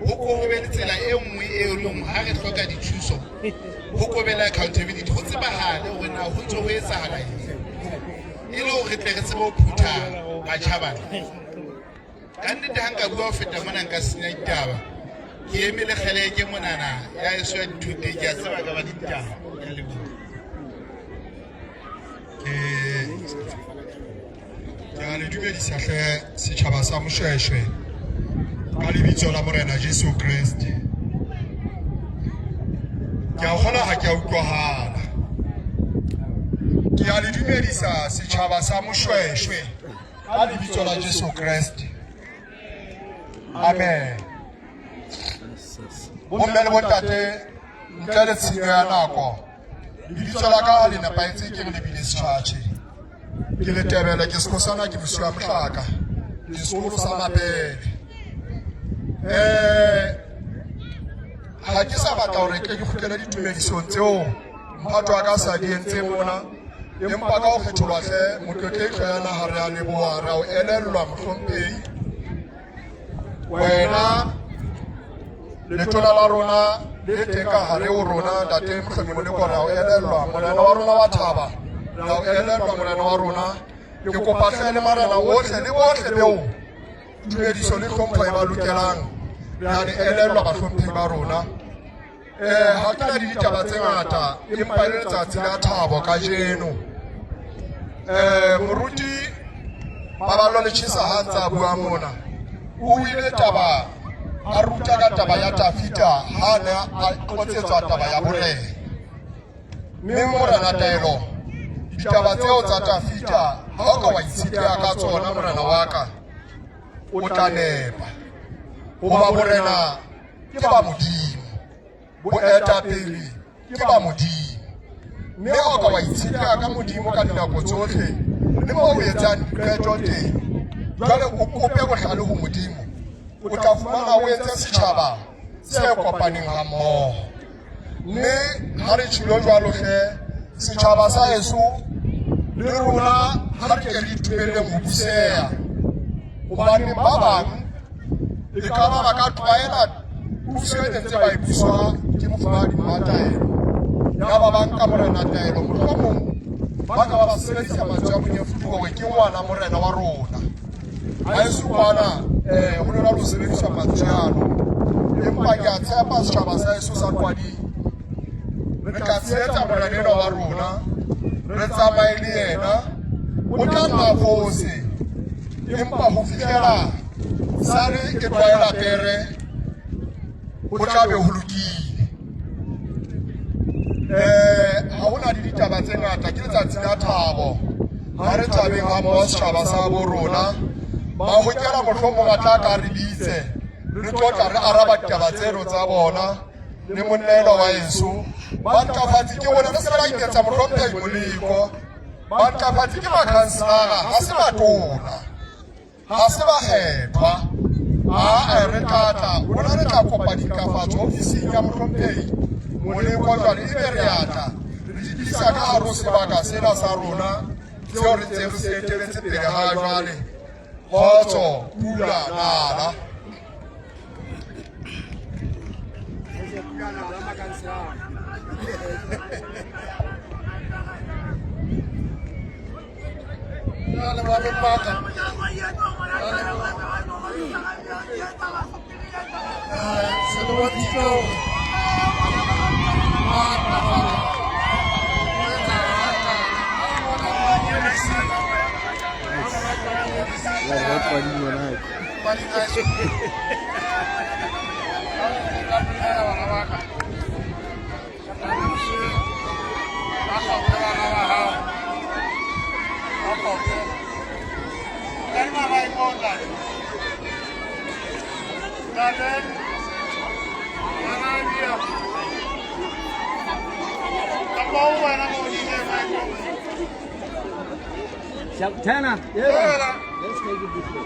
ho ko be le tsela e nngwe e leng ha re hloka dithuso ho ko be le accountability ho tsebahale hore na ho ntse ho etsahala eng e le hore tle re tsebe ho phutha batjhabana ka nnete ha nka bua ho feta mona nka senya ditaba ke eme le kgeleke monana ya eso ya Dithuteng ke a tseba ka ba ditaba ya leboha Ke a le dumedisa hle setjhaba sa Moshweshwe ka lebitso la Morena Jesu Kriste. Ke a kgona ha ke a utlwahala. Ke a le dumedisa setjhaba sa Moshweshwe ka lebitso la Jesu Kriste. Amen. Bomme le bontate, ntle le tshenyo ya nako, lebitso la ka le nepahetse ke lebile setjhatjhe. Ke le tebele ke sekosana ke mosi wa mohlaka, ke sekolo sa mapele. Ha ke sa batla hore ke kgutlele ditumedisong tseo mphato wa ka sa di entse mona, empa ka ho kgetholwa hle motlotleng ya naha re a leboha, re a o elellwa mohlomphehi. Wena letona la rona le teng ka hare ho rona ntate Mokgemi Moleko, re a o elellwa. Morena wa rona wa Thaba, re a o elellwa morena wa rona. Ke kopa hle le marena ohle le bohle beo tumediso le hlompho e ba lokelang, re a le elellwa bahlomphehi ba rona. Ha ke na ditaba tse ngata, empa le letsatsi la Thabo kajeno. Moruti Paballo Letjhisa ha ntsa bua mona, o ile taba a ruta ka taba ya Tafita ha ne a qotsetswa taba ya borehe. Mme morena Taelo, ditaba tseo tsa Tafita ha o ka wa itshetlehela ka tsona morena wa ka, o tla nepa. Hoba borena ke ba Modimo, boetapele ke ba Modimo. Mme ha o ka wa itshetlehela ka Modimo ka dinako tsohle, le moo o etsang diqeto teng, jwale o kope bohlale ho Modimo, o tla fumana o entse setjhaba se kopaneng ha mmoho. Mme ha re tshilo jwalo hle setjhaba sa heso le rona ha re ke re itumeleng ho buseha, hobane ba bang e ka ba ka tlwaela puso e ntse ba e buswa ke mofumahadi Mmataelo, ya ba bang ka morena Taelo, mohlomong ba ka ba sebedisa mantswe a monyefuthi hore ke ngwana morena wa rona. Haeso kwana ho nona le ho sebedisa mantswe ano, empa ke a tshepa setjhaba sa heso sa Qwading re tla tshehetsa morena enwa wa rona, re tsamaye le yena. O tla nna fose, empa ho fihlela sare e tlwaela tere, ho tla be ho lokile. Ha hona le ditaba tse ngata, ke letsatsi la Thabo. Ha re tabeng ha mmoho setjhaba sa bo rona, ba hokela mohlomong a tla ka re bitse, re tlotla re araba ditaba tseno tsa bona le monelo wa heso. Bantafatsi ke bona le se ba iketsa Mohlomphehi Moleko, bantafatsi ke makhanselara, ha se batona, ha se ba kgethwa. Re tlatla hona re tla kopa dintlafatso ofising ya Mohlomphehi Moleko, jwale ebe re atla re di tlisa ka hare ho sebaka sena sa rona seo re ntse re se etelletse pele ha jwale. Kgotso, pula, nala. Tana, yeah. Let's make it this way.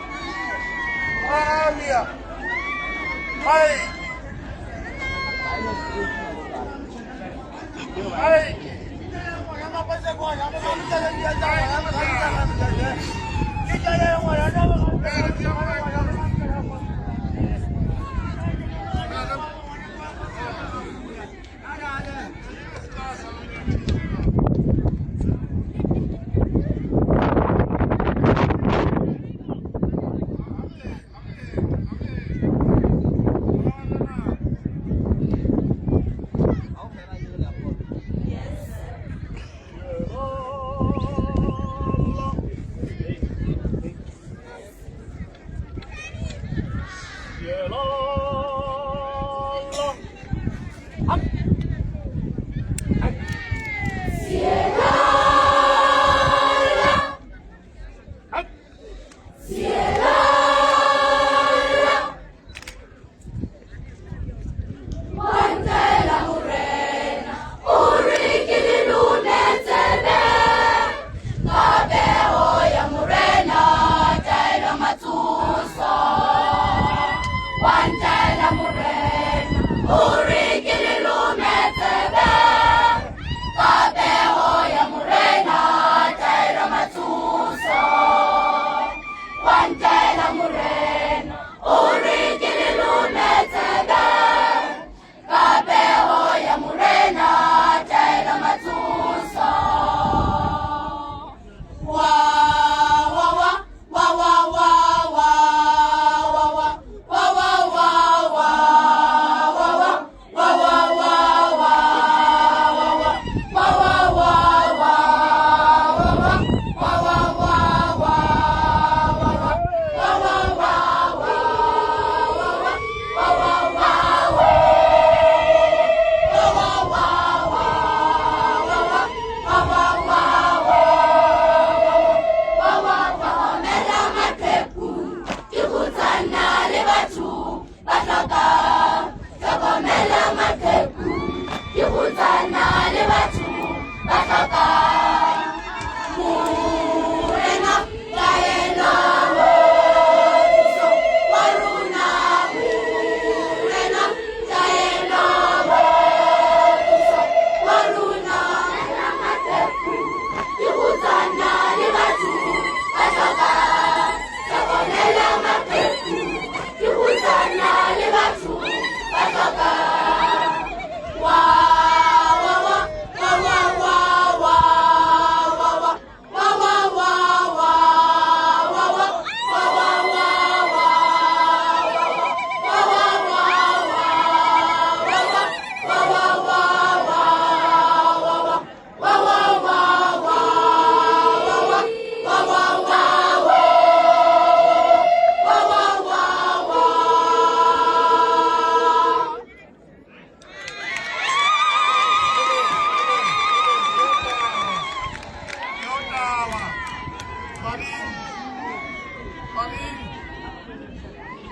Paling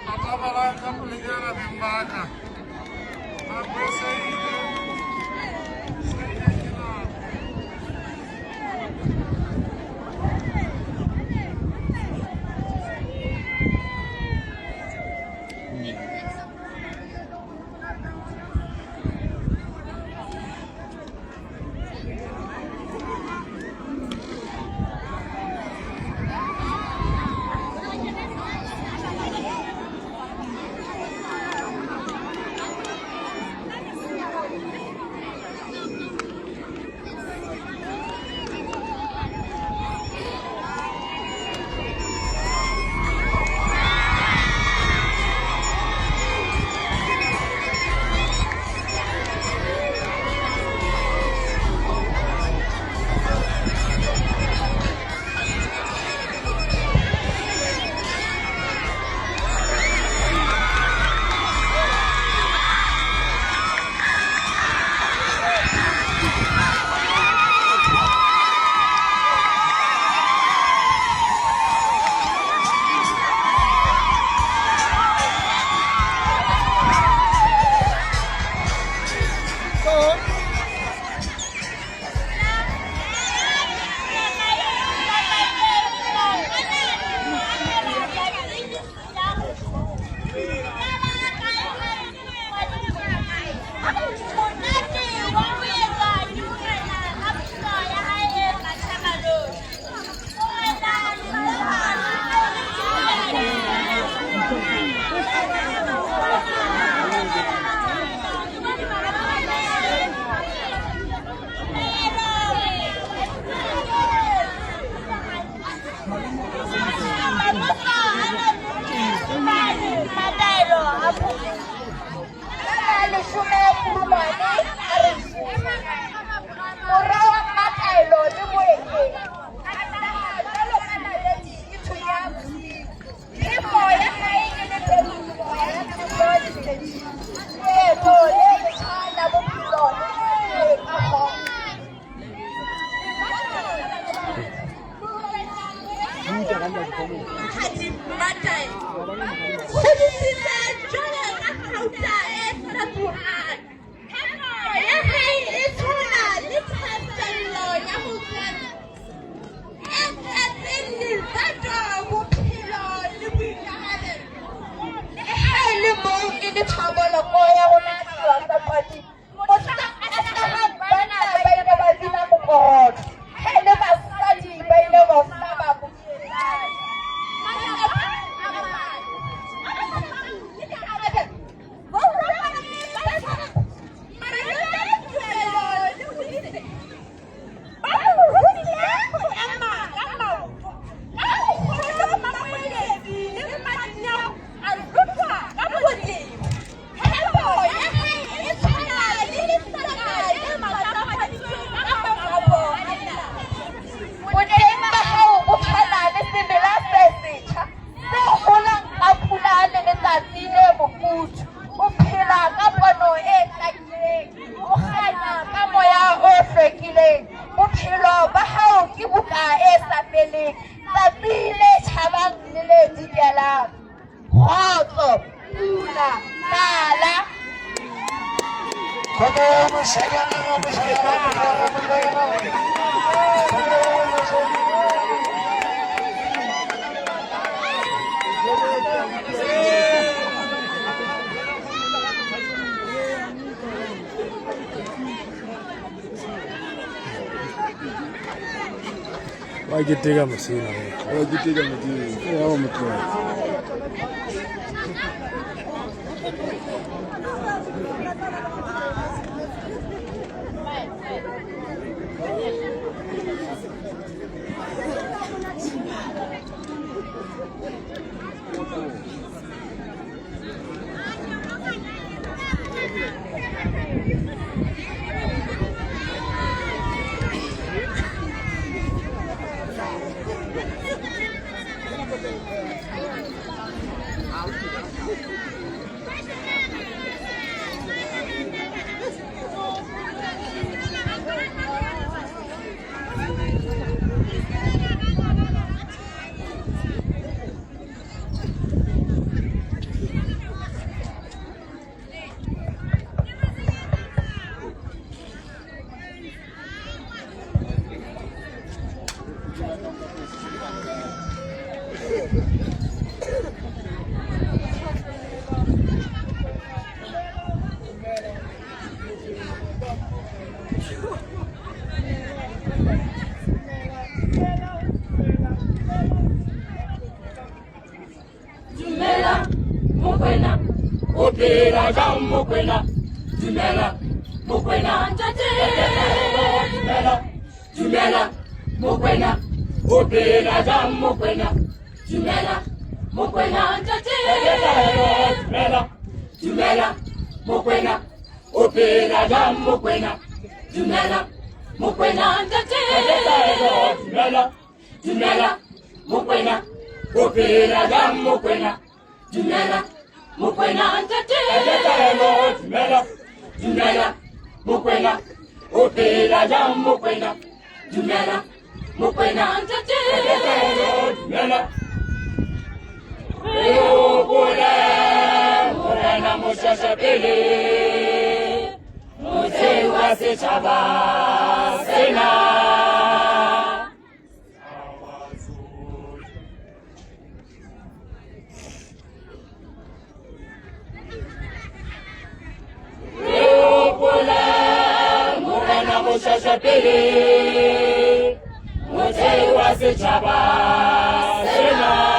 apa barangkah pelihara bembaka. Apa saya Wajitega masina. Wajitega masina. Yao mtu. Opera jam Mokwena, Jumela, Mokwena, Jumela, Jumela, Mokwena, Opera jam Mokwena, Jumela, Mokwena, Jumela, Jumela, Mokwena, Opera jam Mokwena, Jumela, Mokwena, Jumela, Jumela, Mokwena, Opera jam Mokwena, Jumela, Mokwena, Jumela, Jumela, Mokwena, Opera jam Mokwena, Jumela, Mokwena, Jumela, Mokwena, Moshasha Pele, Motewa se Chaba Sena. Moshasha Pele, Motewa se Chaba Sena.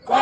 Kwa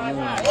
Yeah.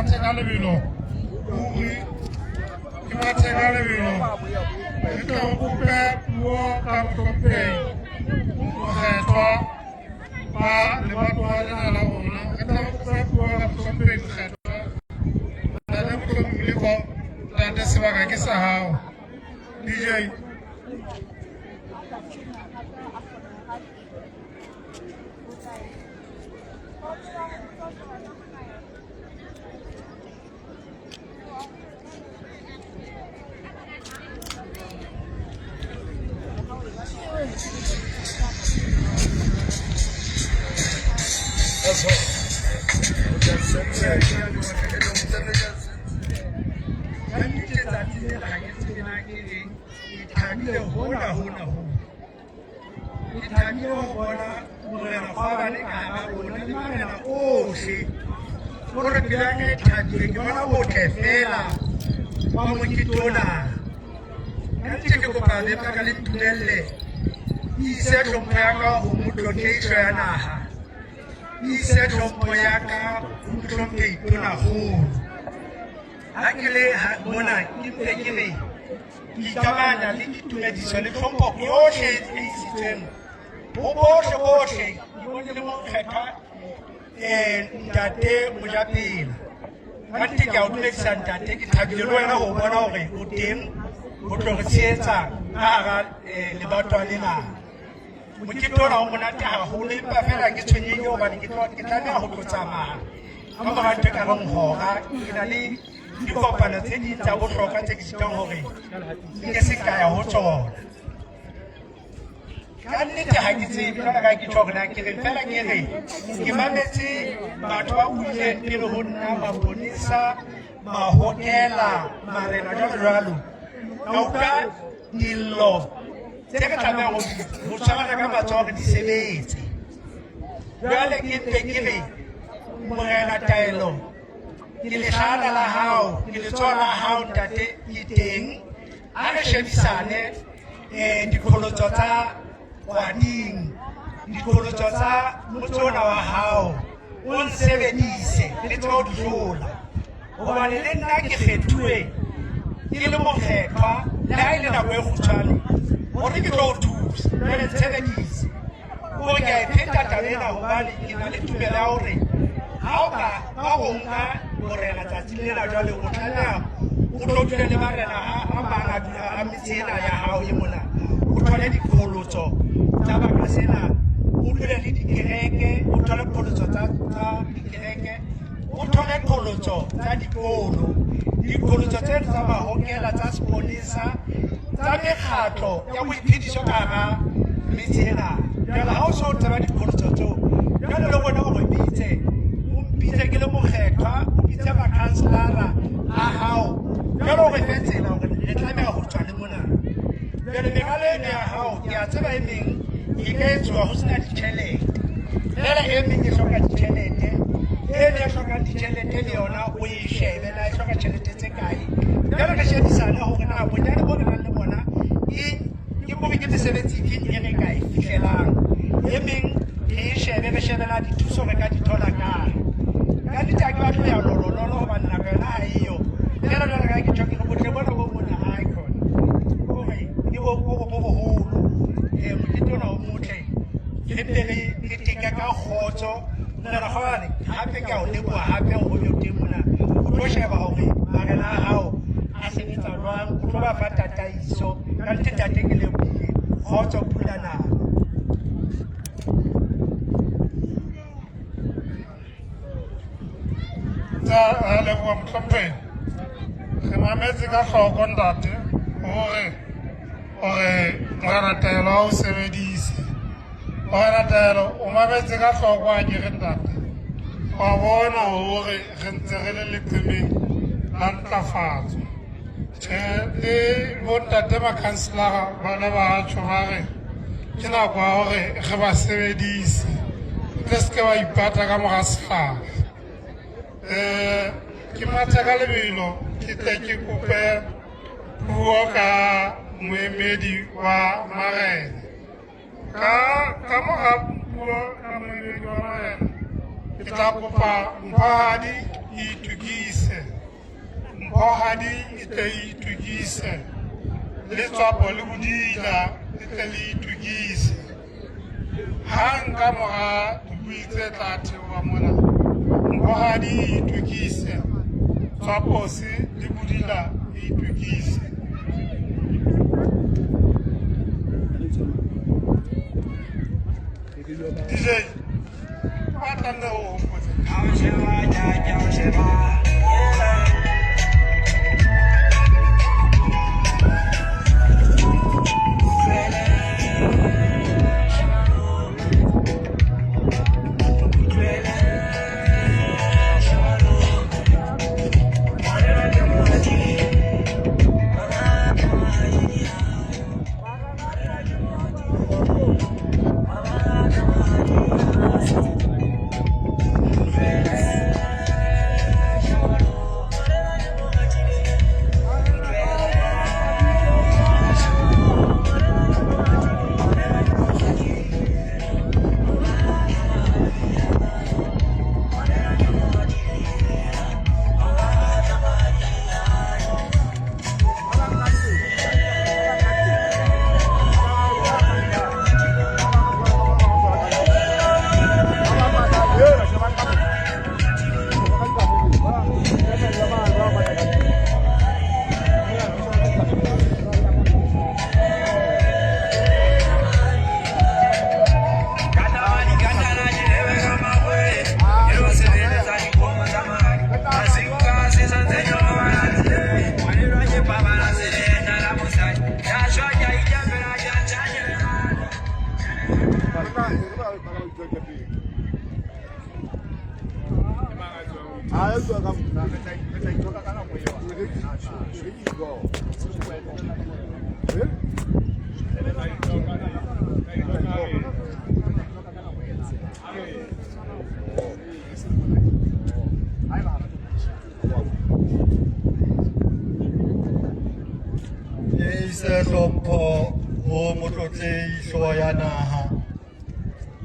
mathe ka lebelo ruri ke mathe ka lebelo ke tlo kope puo ka hlomphehi mokgethwa ba lebatowa lena la rona ke tlo kope puo ka hlomphehi mokgethwa ntate Mohlomoleko ntate sebaka ke sa hao DJ ikamana le ditumediso le tlhompho yohle e isitsweng ho bohle bohle ke le mokgethwa ntate Mojapelo ka nnete ke a o dumedisa ntate ke thabile le wena ho bona hore o teng ho tlo re tshehetsa ka hara lebatowa lena mokete ona o monate haholo empa fela ke tshwenyehile hobane ke tlameha ho tlo tsamaya ka mora ntho e ka reng hora ke na le dikopano tse ding tsa bohlokwa tse ke sitang hore ke se ka ya ho tsona ka nnete ha ke tsebe jwalo ka ke tjho hore na ke re fela ke re ke mametse batho ba buileng pele ho nna maponesa mahokela marena jwalo jwalo ka utlwa dillo tse re tlameha ho tshwarana ka matsoho re di sebetse jwale ke mpe ke re morena Taelo ke lehlana la hao ke letsoho la hao ntate ke teng ha re shebisane diqholotso tsa Wading diqholotso tsa motse ona wa hao o nsebedise le tseo di hlola hobane le nna ke kgethuwe ke le mokgethwa le ha e le nako e kgutshwane hore ke tlo o thusa jwale ntshebedise kore ke a e pheta taba ena hobane ke na le tumelo ya hore ha o ka o nka borena tsatsi lena jwale o tlameha o tlo dula le barena a mang a metse ena ya hao e mona o thole diqholotso tsa baka sena o dule le dikereke o thole qholotso tsa dikereke o thole qholotso tsa dikolo diqholotso tse tsa mahokela tsa seponesa tsa mekgatlo ya boiphediso ka hara metse ena jwale ha o so tseba diqholotso tseo jwale le bona o re bitse ke le mokgethwa o bitse makhanselara a hao jwale o re fe tsela hore le tlameha ho tswa le mona jwale meralo ena ya hao ke a tseba e meng e ka etsuwa ho sena ditjhelete fela e meng e hloka ditjhelete ene e hlokang ditjhelete le yona o e shebe na e hloka tjhelete tse kae jwale re shebisane hore na bonyane bo re nang le bona ke bore ke mesebetsi e re ka e fihlelang e meng re e shebe re shebela dithuso re ka di thola kae ka nnete ha ke batlo ya lolololo hobane nako yona ha eyo fela jwale ka ke tjho ke re botle bona bo mona icon kore ke bo boholo mokete ona o motle re mpe re teka ka kgotso nana kgobane hape ke a o leboha hape ho yo teng mona o tlo sheba hore marena a hao a sebetsa jwang o tlo ba fa tataiso ka nnete tate ke lebohile kgotso pula nako leboha Mohlomphehi re mametse ka hloko ntate hore morena Taelo a o sebedise morena Taelo o mametse ka hloko ha ke re ntate wa bona hore re ntse re le leqemeng la ntlafatso le bontate makhanselara bana ba tjho ba re ke nako ya hore re ba sebedise re se ke ba ipata ka mora sehlare ke matha ka lebelo ke tle ke kope puo ka moemedi wa marena ka mora puo ka moemedi wa marena ke tla kopa mphahadi itukise, mphahadi tle itukise, le tswapo le bodila le tle le itukise. Hang ka mora dibuitse tla theoha mona, mphahadi itukise, tswapo se le bodila itukise. DJ, patang dah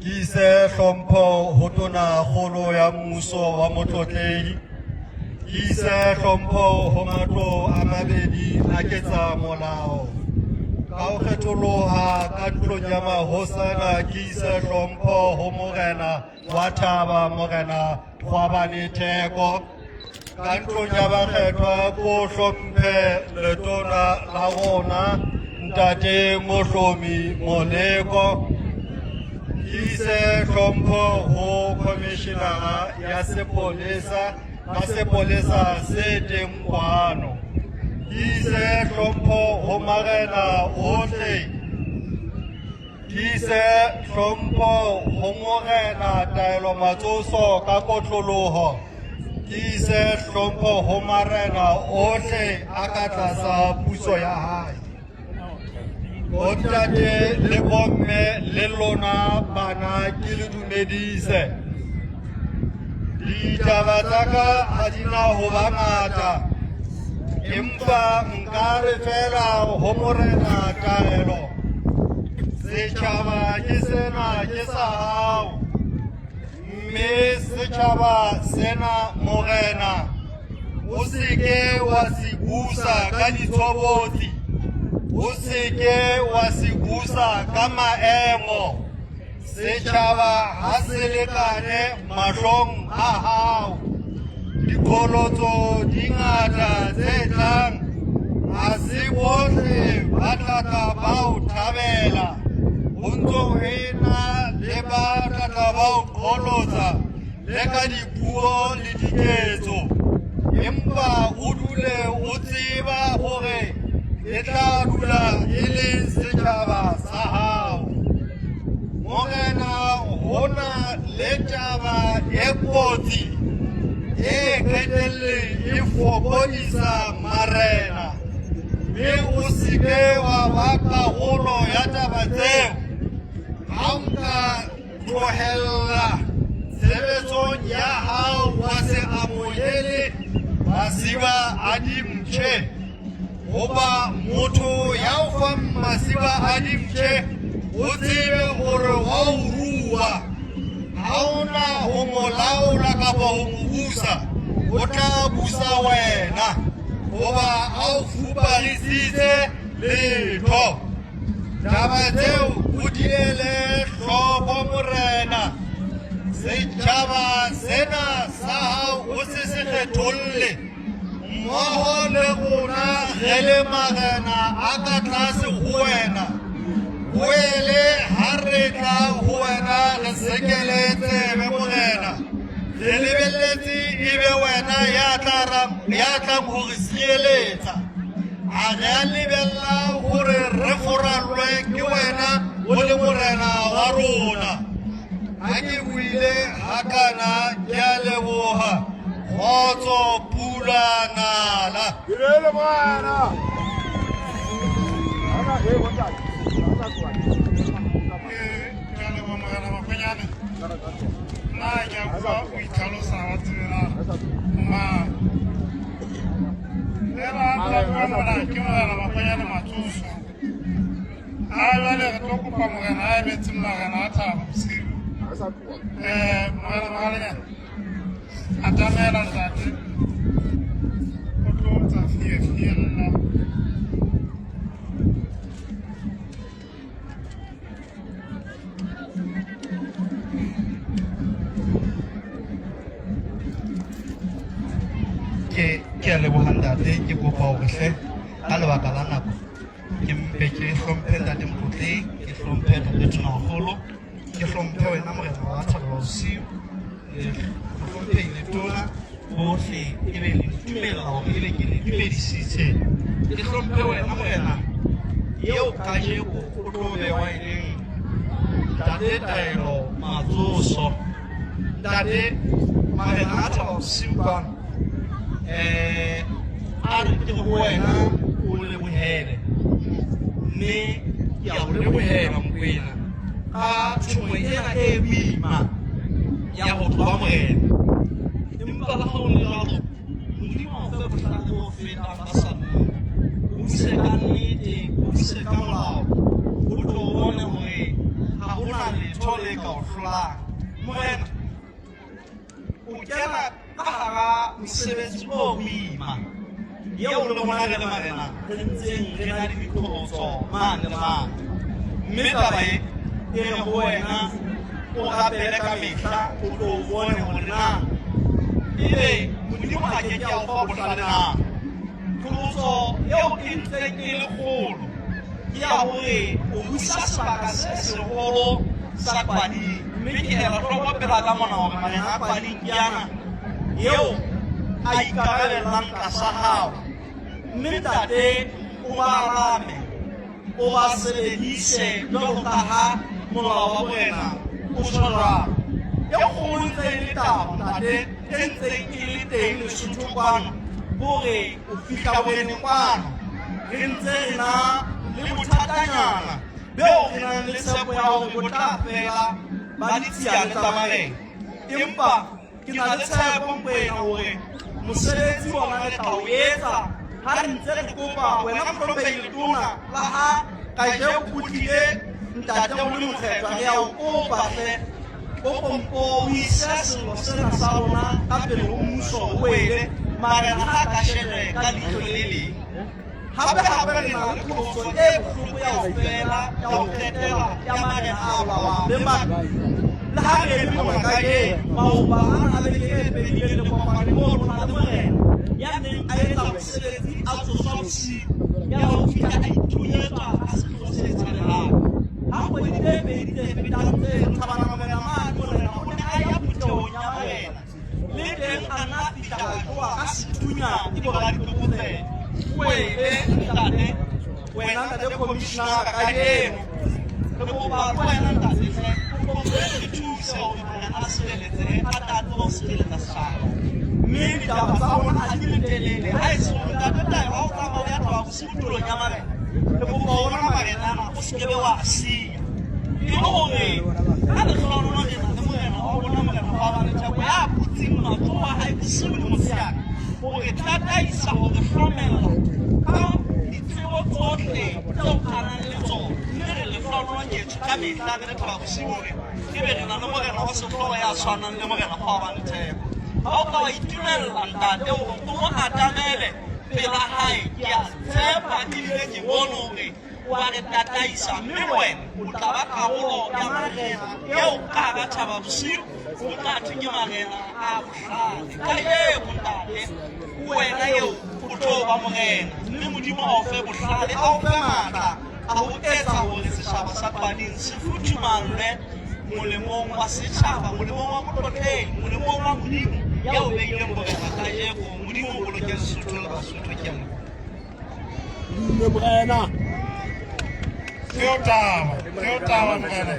Ise hlompho ho tona kgolo ya mmuso wa Motlotledi, ise hlompho ho matlo a mabedi a ketsa molao. Ka ho kgetholoha ka ntlong ya mahosana ke ise hlompho ho morena wa Thaba, morena Kgwabane Theko. Ka ntlong ya bakgethwa ko hlomphe letona la rona Ntate Mohlomi Moleko. Ise hlompho ho commissioner ya sepolesa se teng kwano. Ise hlompho ho marena ohle. Ise hlompho ho morena Taelo Matsoso ka kotloloho. Ise hlompho ho marena ohle a ka tlasa puso ya hae. Bontate le bomme le lona bana ke le dumedise. Ditaba tsa ka ha di na ho ba ngata, empa nka re fela ho morena Taelo. Setjhaba ke sena ke sa hao, mme setjhaba sena morena o se ke wa se busa ka ditshobotsi, o se ke wa se busa ka maemo. Setjhaba ha se lekane mahlong a hao. Dikolotso di ngata tse tlang, ha se bohle ba tlatla ba o thabela. Ho ntso ena le ba tlatla ba o qholotsa le ka dipuo le diketso, empa o dule o tseba hore e tla dula e le setjhaba sa hao. Morena hona le taba e kotsi e qetelleng e fokodisa marena, mme o se ke wa ba karolo ya taba tseo. Ha nka tlohella tshebetsong ya hao wa se amohele masiba a dimtjhe, hoba motho ya o fang masiba a dimtjhe o tsebe hore wa o rua. hauna ho mo laola kapa ho mo busa o tla busa wena hoba ha o fuparisitse letho taba tseo o di ele hloko morena setjhaba sena sa hao o se se kgetholle mmoho le rona re le marena a ka tlase ho wena boele ha re tla ho wena re sekele tsebe morena re lebelletse ebe wena ya tlang ho re sireletsa a re a lebella hore re forallwe ke wena o le morena wa rona ha ke buile hakana ke a leboha kgotso Pula Ngala Direle mwana. Ana he wonja. ke a lebohang ntate ke kopa hore hle ka lebaka la nako ke mpe ke hlomphe ntate Mokgotleng ke hlomphe ntate Tonakgolo ke hlomphe wena morena wa Thabela Bosiu le hlomphe le tona bohle e be le dumela hore e be ke le dumedisitse ke hlomphe wena morena eo kajeko o tlo bewa e leng ntate Taelo Matsoso ntate marena a Thabela Bosiu kwana a re ke go wena o lebohele mme ke a o lebohela Mokwena ka tšhomo ena e boima ya go tloba morena empa la ga o le jalo Modimo a o fe bohlale bo feta ba sa o ise ka nnete o ise ka molao o tlo bone gore ga go na letho le ka o hlolang morena o kena ka hara mosebetsi o boima eo le bona re le marena re ntseng re na le diqhotso mane le mane mme taba e re go wena o rapele ka mehla o tlo bone gore na ebe Modimo a ke a o fa bohlale na qhotso eo e ntseng e le kgolo ke ya hore o busa sebaka se segolo sa Kwading mme ke ela hloko pela ka mona hore marena a Kwading ke yana eo a ikarabellang tlasa hao mme ntate o ba rame o ba sebedise jwalo ka ha molao wa morena o tshwarang e kgolo ntse e le taba ntate e ntseng e le teng Lesotho kwano hore o fihla boreneng kwano re ntse re na le bothatanyana beo re nang le tshepo ya hore bo tla fela ba ditsiane tsa marena empa ke na le tshepo Mokwena hore mosebetsi ona re tla o etsa ha re ntse re kopa wena Mohlompheng letona la ha kajeno o tlile ntate o le mokgethwa re a o kopa hle o pompo o ise sello sena sa rona ka pele ho mmuso o wele marena ha ka shebe ka leihlo le leng hape re na le qhotso e bohloko ya ho fela ya ho kgetela ya marena a lawang le le ha re le mona ka ye maoba a le ke pele le kopane mo rona le morena ya neng a etsa mosebetsi a tsoswa bosiu ya ho fihla a ithunyetsa a se tlosetsa lehae ha kgwedi tse pedi tse fetang tse thabana morena mane morena o ne a ya phutehong ya marena le teng a na fihla a tloha ka sethunya ke boraditlokotsebe wele ntate wena ntate commissioner ka eno re kopa wena ntate re thuse hore marena a sireletsege a tate o sireletsa setjhaba mme ditaba tsa rona ha di le telele ha e se hore ntate Taelo ha o tsamaya ya tloha bosiu tulong ya marena re kopa ona marenana o sekebe wa siya e le hore ha le tlhola lona lena le morena wa bona morena wa ba le theko ya putsing matsoho a hae bosiu le motshehare hore tataisa hore hlokomela ka ditsebo tsohle tseo a nang le tsona mme re le no nyetso ka mehla re le thaba bosibuge e be re na le morena wa setlhogo ya tshwanang le morena Kgobane Theko ga o ka wa itumelela ntate gore o mo atamele pela gae ke a tshepa ebile ke bone gore wa re tataisa mme wena o tla ba karolo ya marena eo ka ga thaba bosigo o tla thwe ke marena a bohlale ka eo ntate wena eo o tlo ba morena mme modimo a o fe bohlale a o fe matla a ho etsa gore setšhaba sa Tshwaneng se futhumallwe molemong wa setšhaba molemong wa motlotledi molemong wa modimo ya o beileng borena kajeko modimo o boloke Lesotho le Basotho ke mo Mme morena Keo taba morena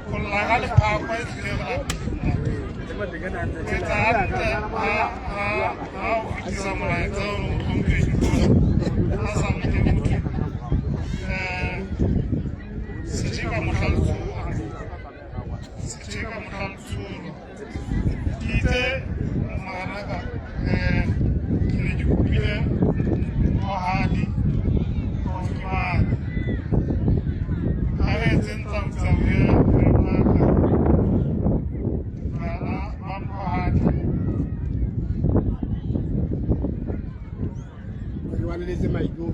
go laga lephakwa e tlile ke tsa ha o fitisa molaetsa o a sa mete motho se tšeka motlhalosolo ke itse maganaka ke ne ke kopile mohadi Osmane a re etseng tsamotsamao ya maka bana ba mohadi re ba leletse maiko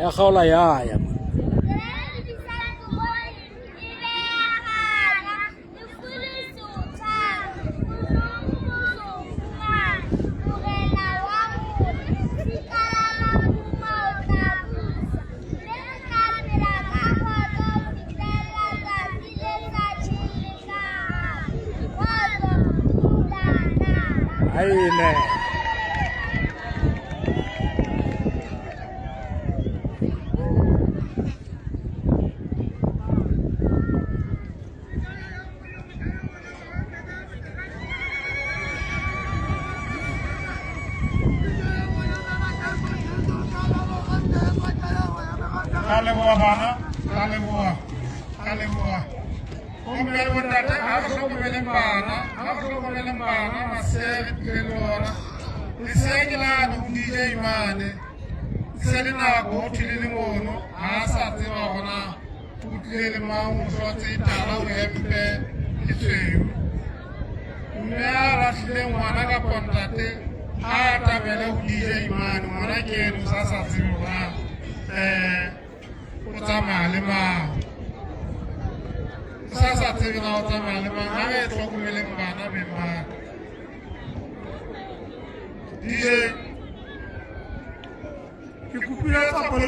ya kgaola ya Amen. Kaleboa bana, kaleboa. Kumele wontate akuhlokomele bana, masebe kelona. Isengilana DJ Imane. Selina go thilele mono, ha sa tseba hona utlele maungo hlotse itala o hempe itshweu. Mme a rahlile ngwana ka pontate, a tabele ho DJ Imane, ngwana ke eno sa tseba o tsamaya le mang. Sasa tsebe na o tsamaya le mang, ha e tlhokomeleng bana be mang. DJ ke kupila tsapole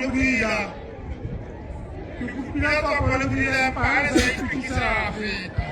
bodila pa le se itukisa feta.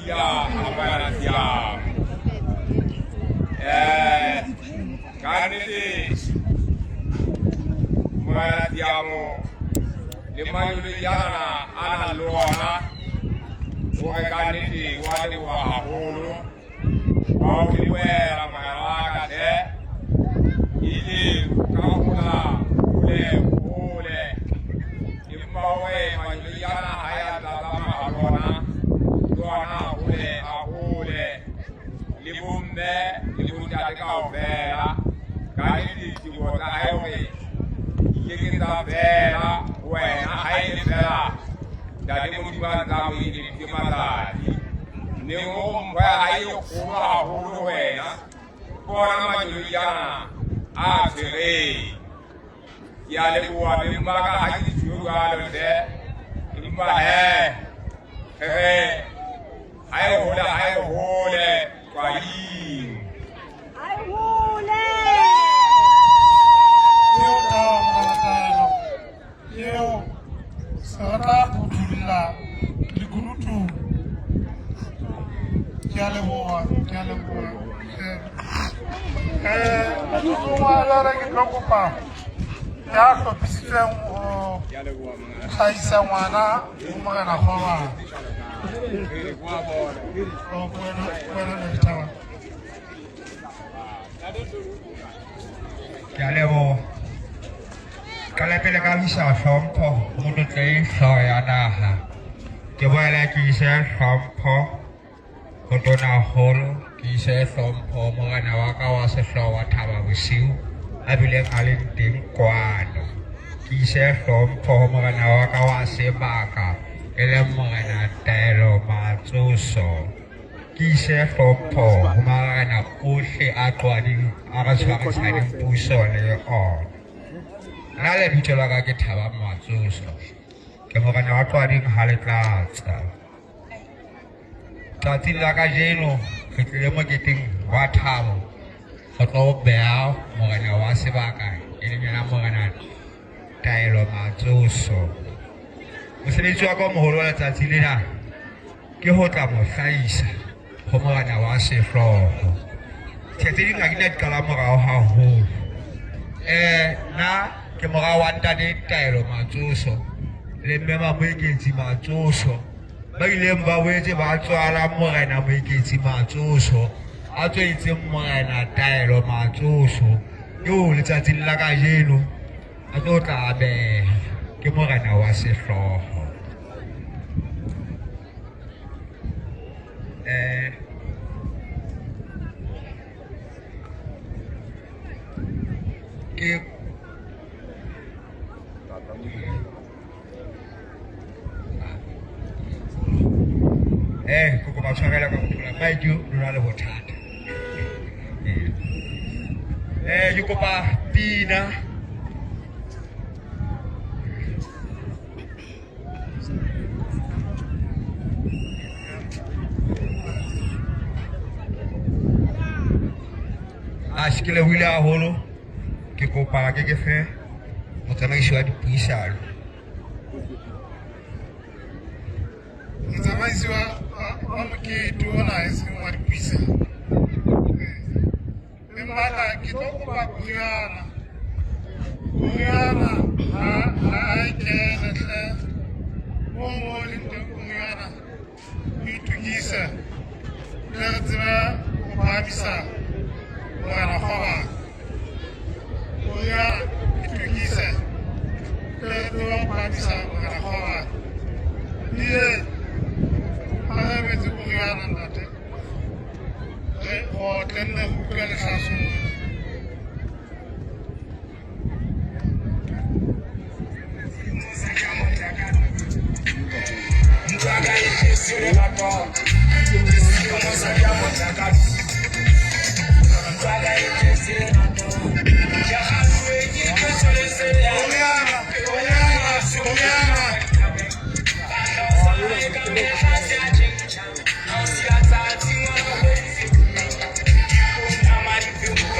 ya amara ya kanidi mara diamo le mayulu yana ana loana o kanidi wali wa holo au liwera mara de ili kaula ule imbawe mayulu yana haya dama arona doana ule libumbe libunda ka vela kanidi tiwota ayowe yekita vela wena ayi vela dadi mudiba tamu ili timazali nengo mbwa ayi kuwa hulu wena kona majuliyana afire yale kuwa bimbaga haji tiyoga lode imba ayo hole kwa hii Yo, Sara Putula, Ligurutu, Jaleboa. Lara que preocupa. Já que precisa sair semana, uma na rua. Jaleboa. Kalau pelak bisa sampo, mulut saya saya dah. Coba lagi saya sampo, untuk nahol, kisah sampo mengenai kawasan sawat tawa besiu, abilang alim tim kuano. Kisah sampo mengenai kawasan baka, elam mengenai telo matuso. Kisah sampo mengenai usi akwadi, akan saya puso leon. Nale bicara lagi tawa mazus, kemudian aku ada hal kelasa. Tadi lagi jeno, kita mengiting watamu, atau beau mengenai wasibakai, ini mana mengenai tailo mazus. Mesti juga aku mohon tadi lina, kita mau saisa, mengenai wasifro. Jadi lagi net kalau mau hahu, na ke marawan tadi tayo majuso le mema mwekezi majuso bagile mbaweje batho ala morena mwekezi majuso atho itse morena tayo majuso yo letsatsi la ka jeno atho tla be ke morena wa sehloho ke kuko mashangala kwa kutula maiju nunale botata yuko pa pina ashikile wila holo kiko pa kekefe motana ishwa di puisalo Mzamaisi wa mkituona isi mwaripisa. Mbala kitoko pa kuyana haikena tle momoli ndio kuyana mitugisa lazima kupamisa mwana hawa kuyana mitugisa lazima kupamisa mwana hawa ndiye Ahmed Kuyana nate, o tenne kukele sasu. Mwaga yesiri hapo, sio msaja mwaga. Mwaga yesiri hapo, ya hawe jikosole sele. Kuyana. I'm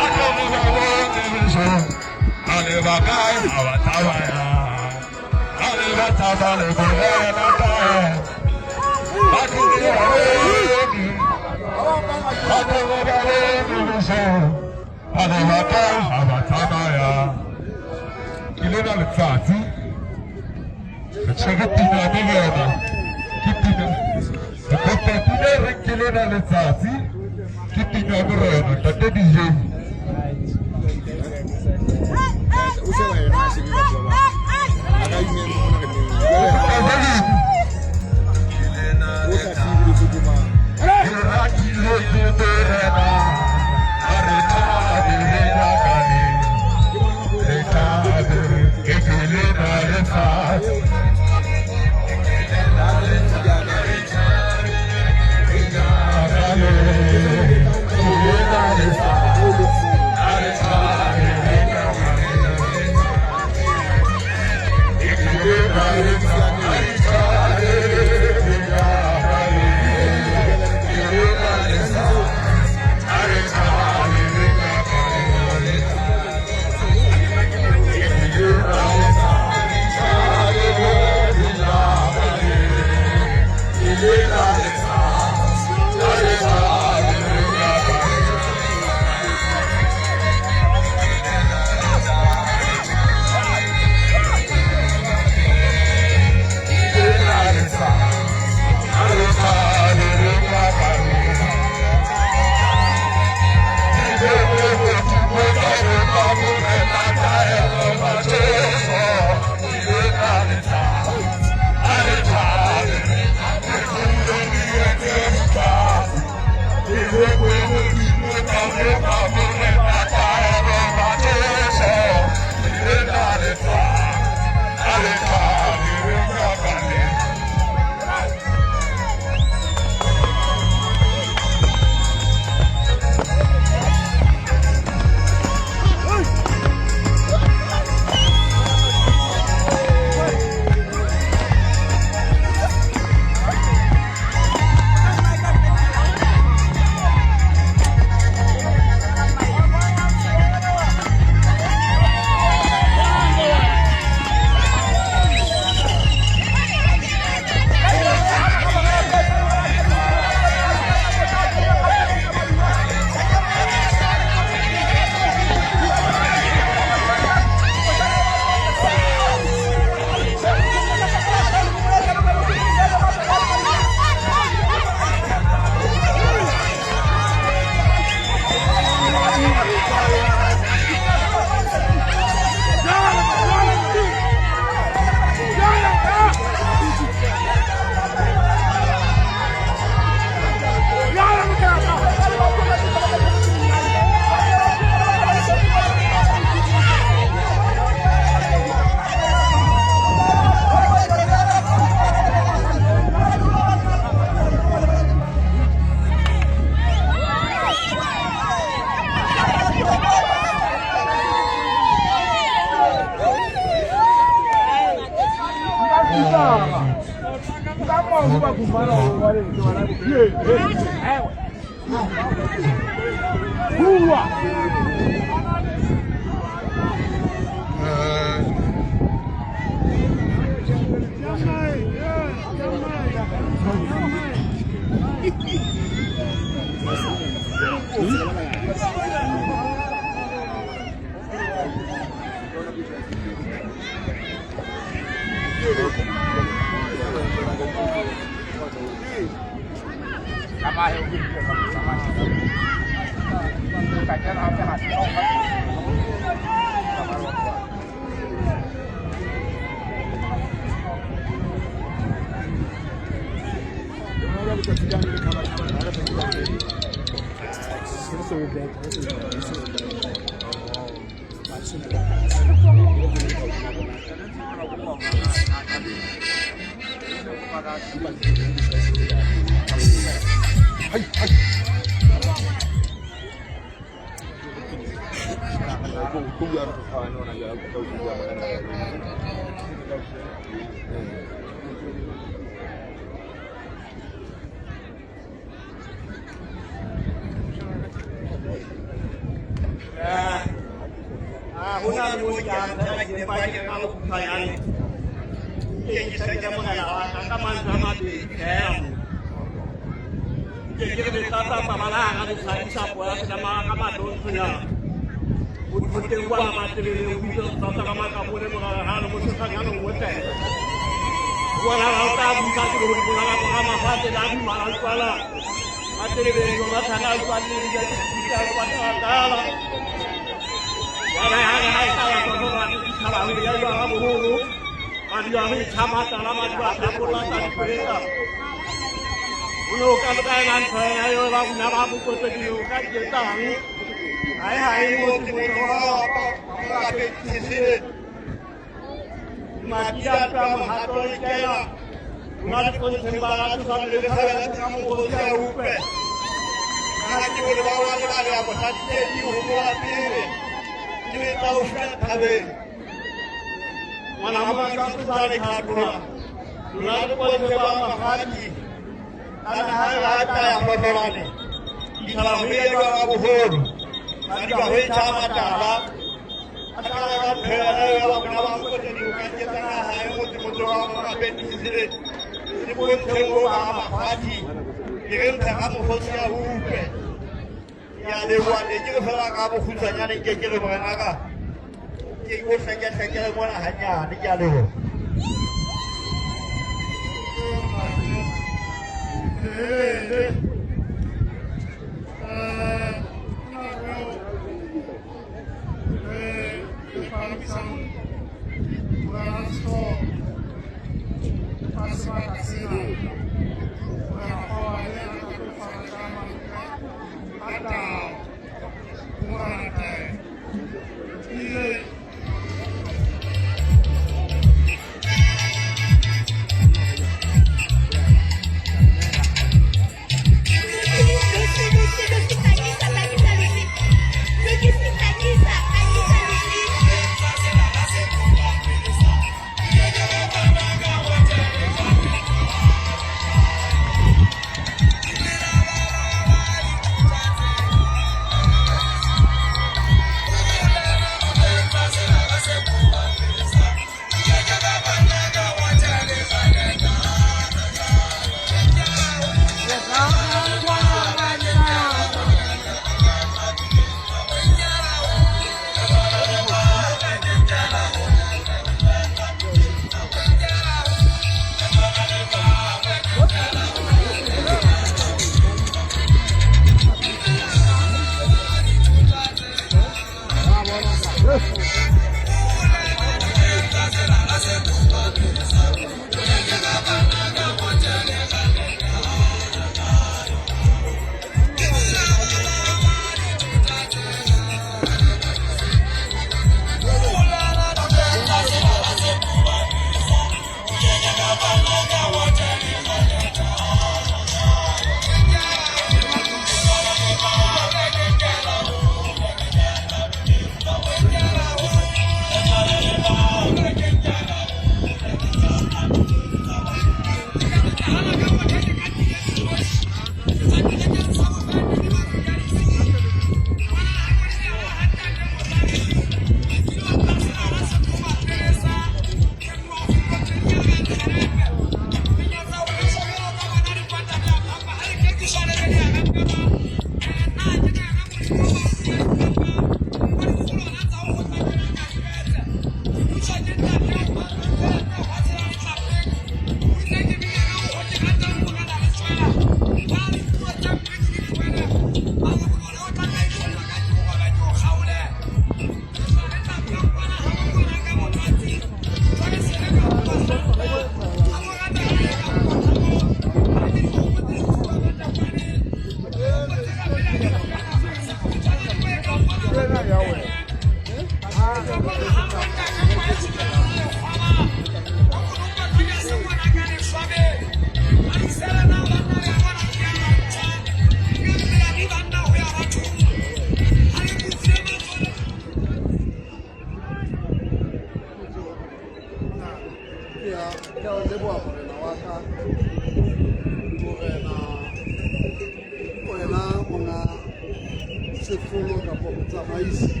Sefolo kapo motsamaisi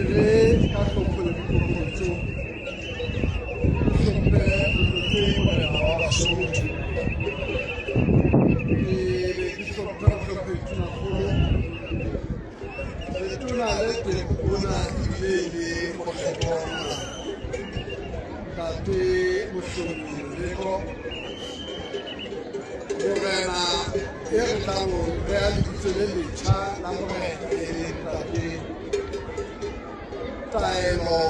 re ka hlompho le diporofense hlomphe motse morena wa Basotho ke hlomphe Tunakgolo letona le teng ona ebile le mokgethwa ntate Mohlomi Leko morena e re tlang re a lebitso le letjha la morena e leng ntate Taelo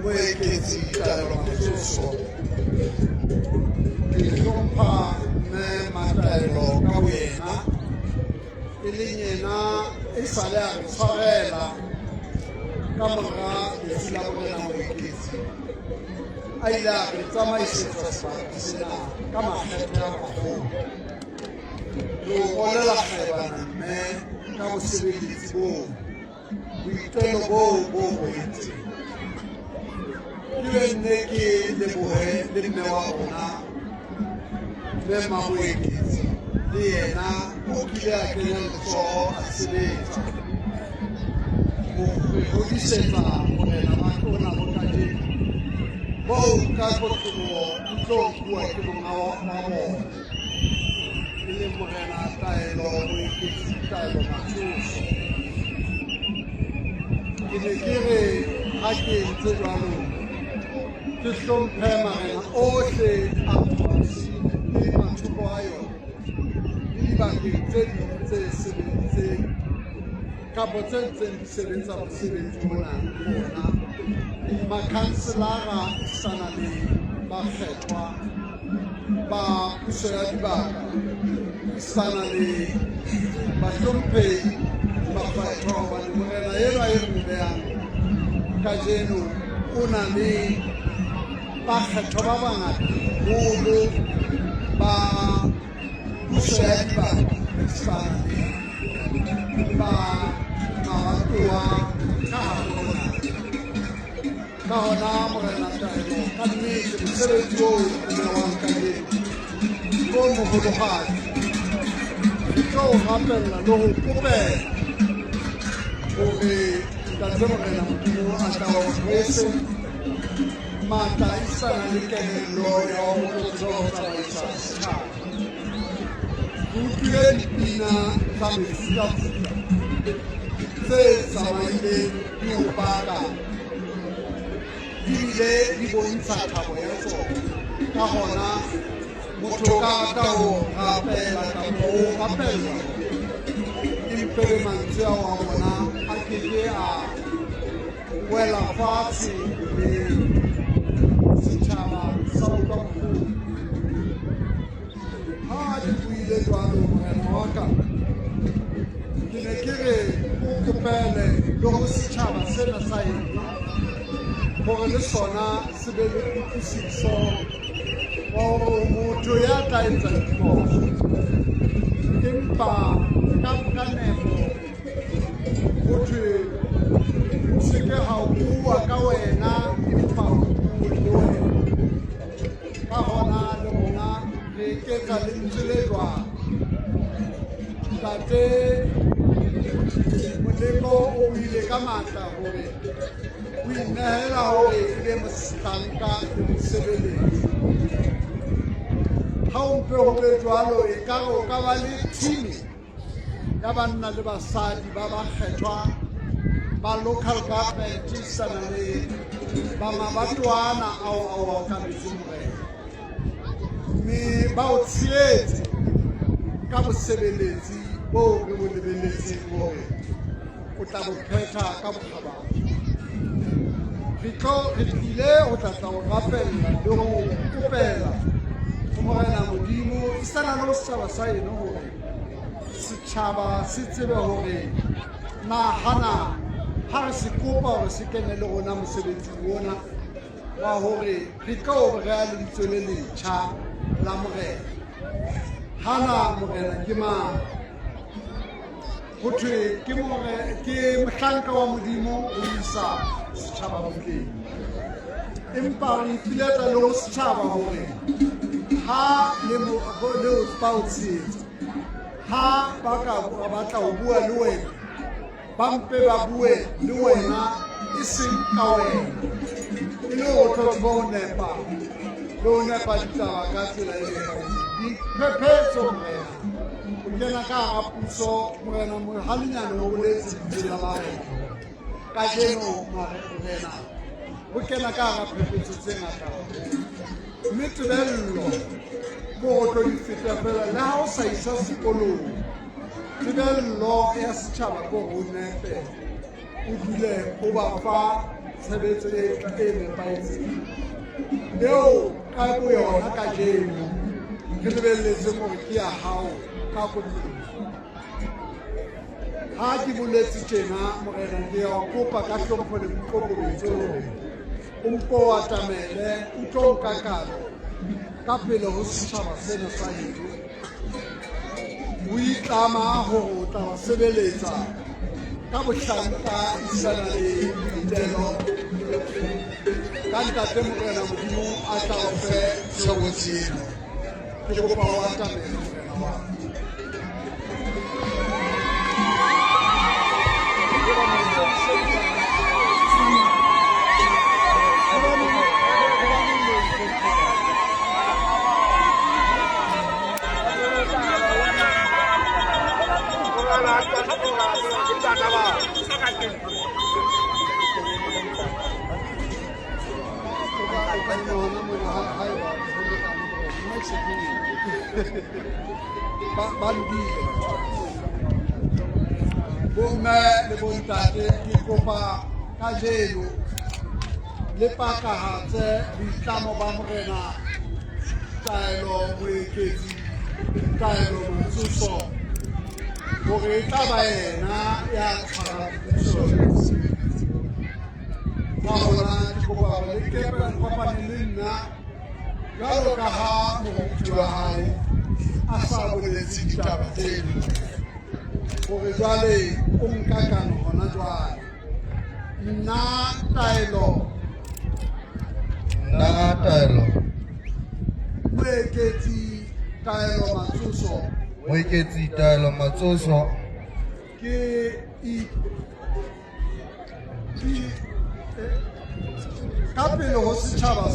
Moeketsi Taelo Matsotso ke hlompha mme Mataelo ka boyena e leng yena e sale a re tshwarela ka mora lefu la morena Moeketsi a ile a re tsamaisetsa sebaka sena ka makgetho a magolo le ho rolela kgaebana mme ka bosebeletsi boo boitelo boo bo boetseng le benne ke lebohe le mme wa rona mme Moeketsi le yena o kile a kenya letsoho a sebetsa ho re hodisetsa morena wa rona ho kajeno boo ka kotloloho e tlo nkuwa ke monga wa bona e leng morena Taelo Moeketsi Taelo Matsotso ke ne ke re ha ke ntse jwalo ke hlomphe marena ohle a polasing le mathoko a yona le dibakeng tse ding tse sebeditseng kapo tse ntseng di sebetsa mosebetsi ona bona makhanselara sana le bakgethwa ba puso ya dibaka sana le bahlomphehi bakgethwa hobane morena enwa e re behang kajeno o na le bakgethwa ba bangata holo ba puso ya dibaka sana le ba mabatoa ka hare hona ka hona morena Taelo ka nnete mosebetsi oo o mewang kajeno ko moholohadi ke tlo o rapella le ho kopela hore ntate morena Modimo a tla o rwese matla a isana le kelello ya ho tlo ho tsamaisa setjhaba re utlwile dipina tsa mefutafuta tse tsamaileng di ho baka ebile di bontsha thabo ya tsona ka hona motho ka rata ho rapela kapo ho rapellwa ke dipele mantswe ao a bona a keke a wela fatshe le setjhaba sa utlwa bohloko ha di buile jwalo morena wa ka ke ne ke re o kopele le ho setjhaba sena sa heno hore le sona se be le kutlwisiso wa hore motho ya tla etsa diphoso empa ka nepo ho thwe se ke ha o bua ka wena empa o bue le wena ka hona le rona re eketsa lentswe le jwalo ntate Moleko o ile ka matla hore o inehela hore e be mohlanka le mosebeletsi ha o mpe ho be jwalo e ka re o ka ba le thimi ya banna le basadi ba bakgethwa ba local government sana le ba mabatoana ao a okametseng morena mme ba o tshehetse ka bosebeletsi boo re bo lebelletseng hore o tla bo phetha ka bokgabane re tlile ho tlatla ho rapella le ho kopela ho morena Modimo e sana le setjhaba sa eno hore setjhaba se tsebe hore nahana ha re se kopa hore se kene le rona mosebetsing ona wa hore re ka o beha lebitso le letjha la morena hana morena ke mang ho thwe ke mohlanka wa Modimo o isa setjhaba butleng empa re ipiletsa le ho setjhaba hore ha le o ba o tshehetsa ha ba ka batla ho bua le wena ba mpe ba bue le wena e seng ka wena e le ho tlo bo nepa lo nepa ditaba ka tsela e diphephetso morena o kena ka hara puso morena mohalinyane o boletse ditsela la wena ka jeno morena o kena ka hara phephetso tse ngata mme tebello ko o tlo di feta fela le ha o sa isa sekolong tebello ya setjhaba ko ho nepe o dule o ba fa tshebetso e nepahetseng eo ka bo yona ka jeno re lebelletse gore ke ya hao ka kodulo ha ke boletse tjena morena ke ya kopa ka hlompho le boikokobetso o mpo wa tamele o tlo nka kalo ka pele ho setjhaba sena sa heno o itlama hore o tla ba sebeletsa ka bohlanka isana le ditelo ka ntate morena modimo a tla o fe tshebetsino ke kopa o atamele morena wa bomme le bontate ke kopa ka jeno le pakahatse boitlamo ba morena taelo moeketsi taelo motsoso hore e tla ba yena ya tshwarang puso ka hona ke kopa hore le kepe kopane le nna jwalo ka ha moruti wa hao a sa boletse ditaba tseno hore jwale o nka kano hona jwale nna taelo moeketsi taelo matsoso ka pele ho setjhaba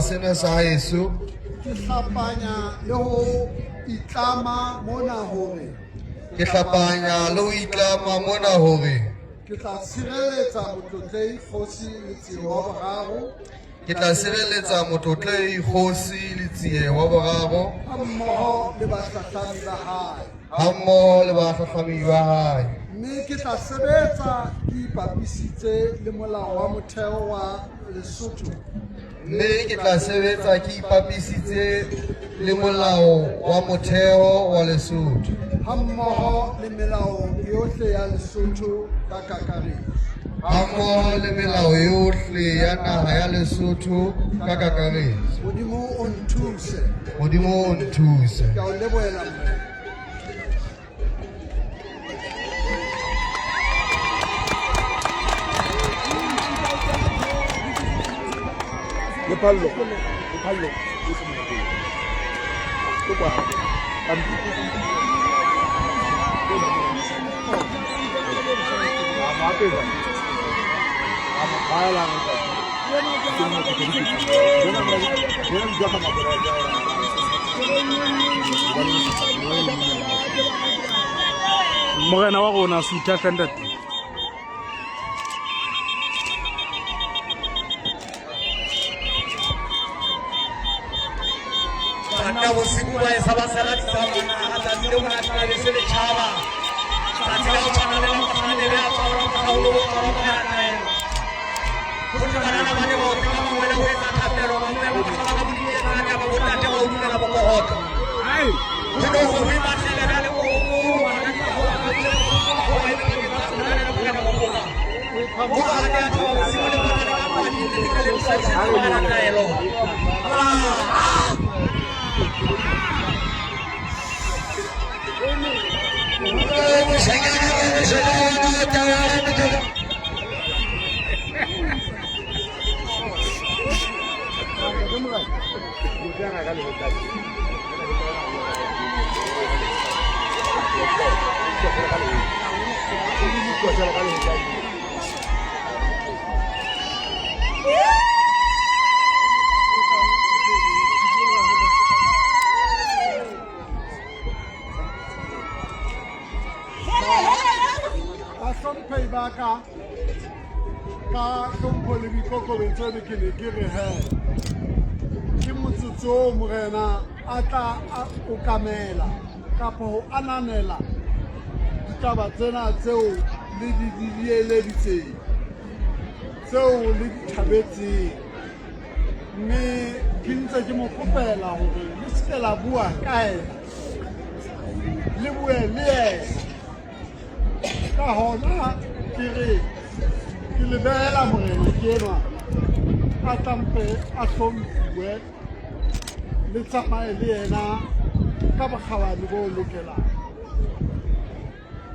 sena sa heso ke hlapanya le ho itlama mona hore ke tla sireletsa motlotlehi kgosi Letsiye wa boraro hammoho le bahlahlami ba hae mme ke tla sebetsa ke ipapisitse le molao wa motheo wa Lesotho hammoho le melao yohle ya Lesotho ka kakaretso Modimo o nthuse ke a o lebohela Lepallo. Morena wa rona Suta Fendete. Anda usiku wa sabasala sana hata ndio mnataka ile chama. Sasa chama leo tunaendelea kwa kaulo kwa kuna kana wale wote kama wale weza tapero wale kama kudia sana kwa wote wa uduna na boko hoto. Hai. Kuna uwi matele wale kwa wanataka Jangan kali Bahlomphehi ba ka hlompho le boikokobetso ne ke ne ke re he ke motsotso o morena a tla a okamela kapo ho ananela ditaba tsena tseo le di dieleditseng tseo le di thabetseng mme ke ntse ke mo kopela hore le se la bua ka ena le bue le ena ka hona ke re ke lebela morena ke enwa a tlampe a hlomphiwe le tsamaye le yena ka bokgabane bo lokelang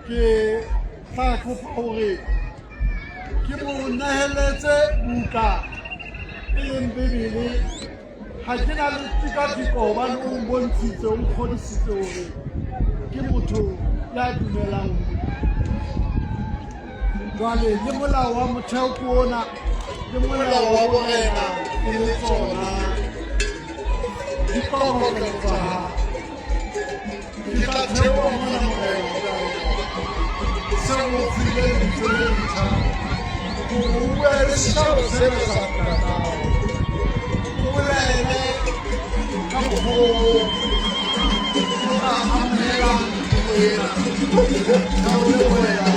ke tla kopa hore ke mo neheletse buka e leng Bebele ha ke na le tikatiko hobane o mbontshitse o nkgodisitse hore ke motho ya dumelang jwale le molao wa motheo ke ona le molao wa borena e le tsona dipokotlo tsa ke tla theoha mona morena seo o file ditsele ntsha o bue le setjhaba sena sa Botatau o bolele ka mokgwa o ka amohelang wena ka o le wena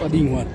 Có đi ngoặt.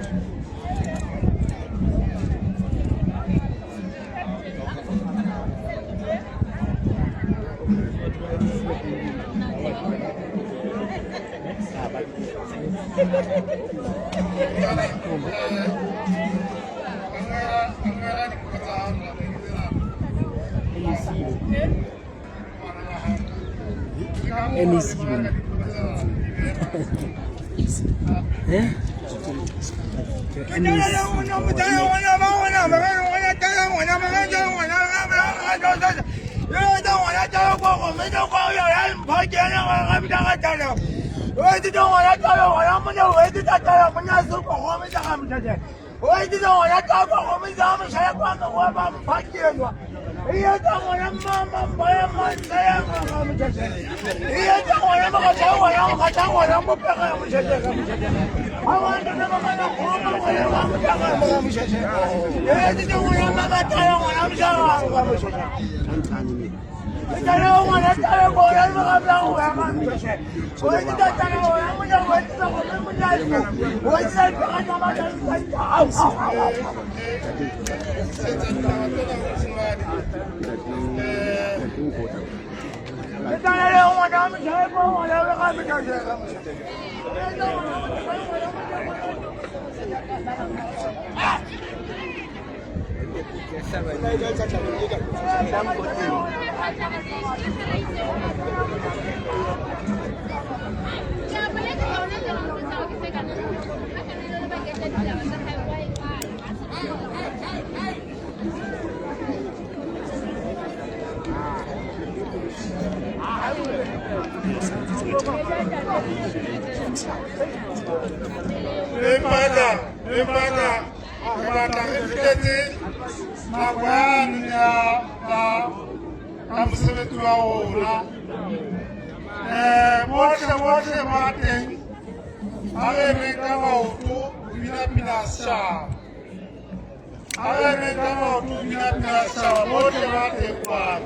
Wote wate kwa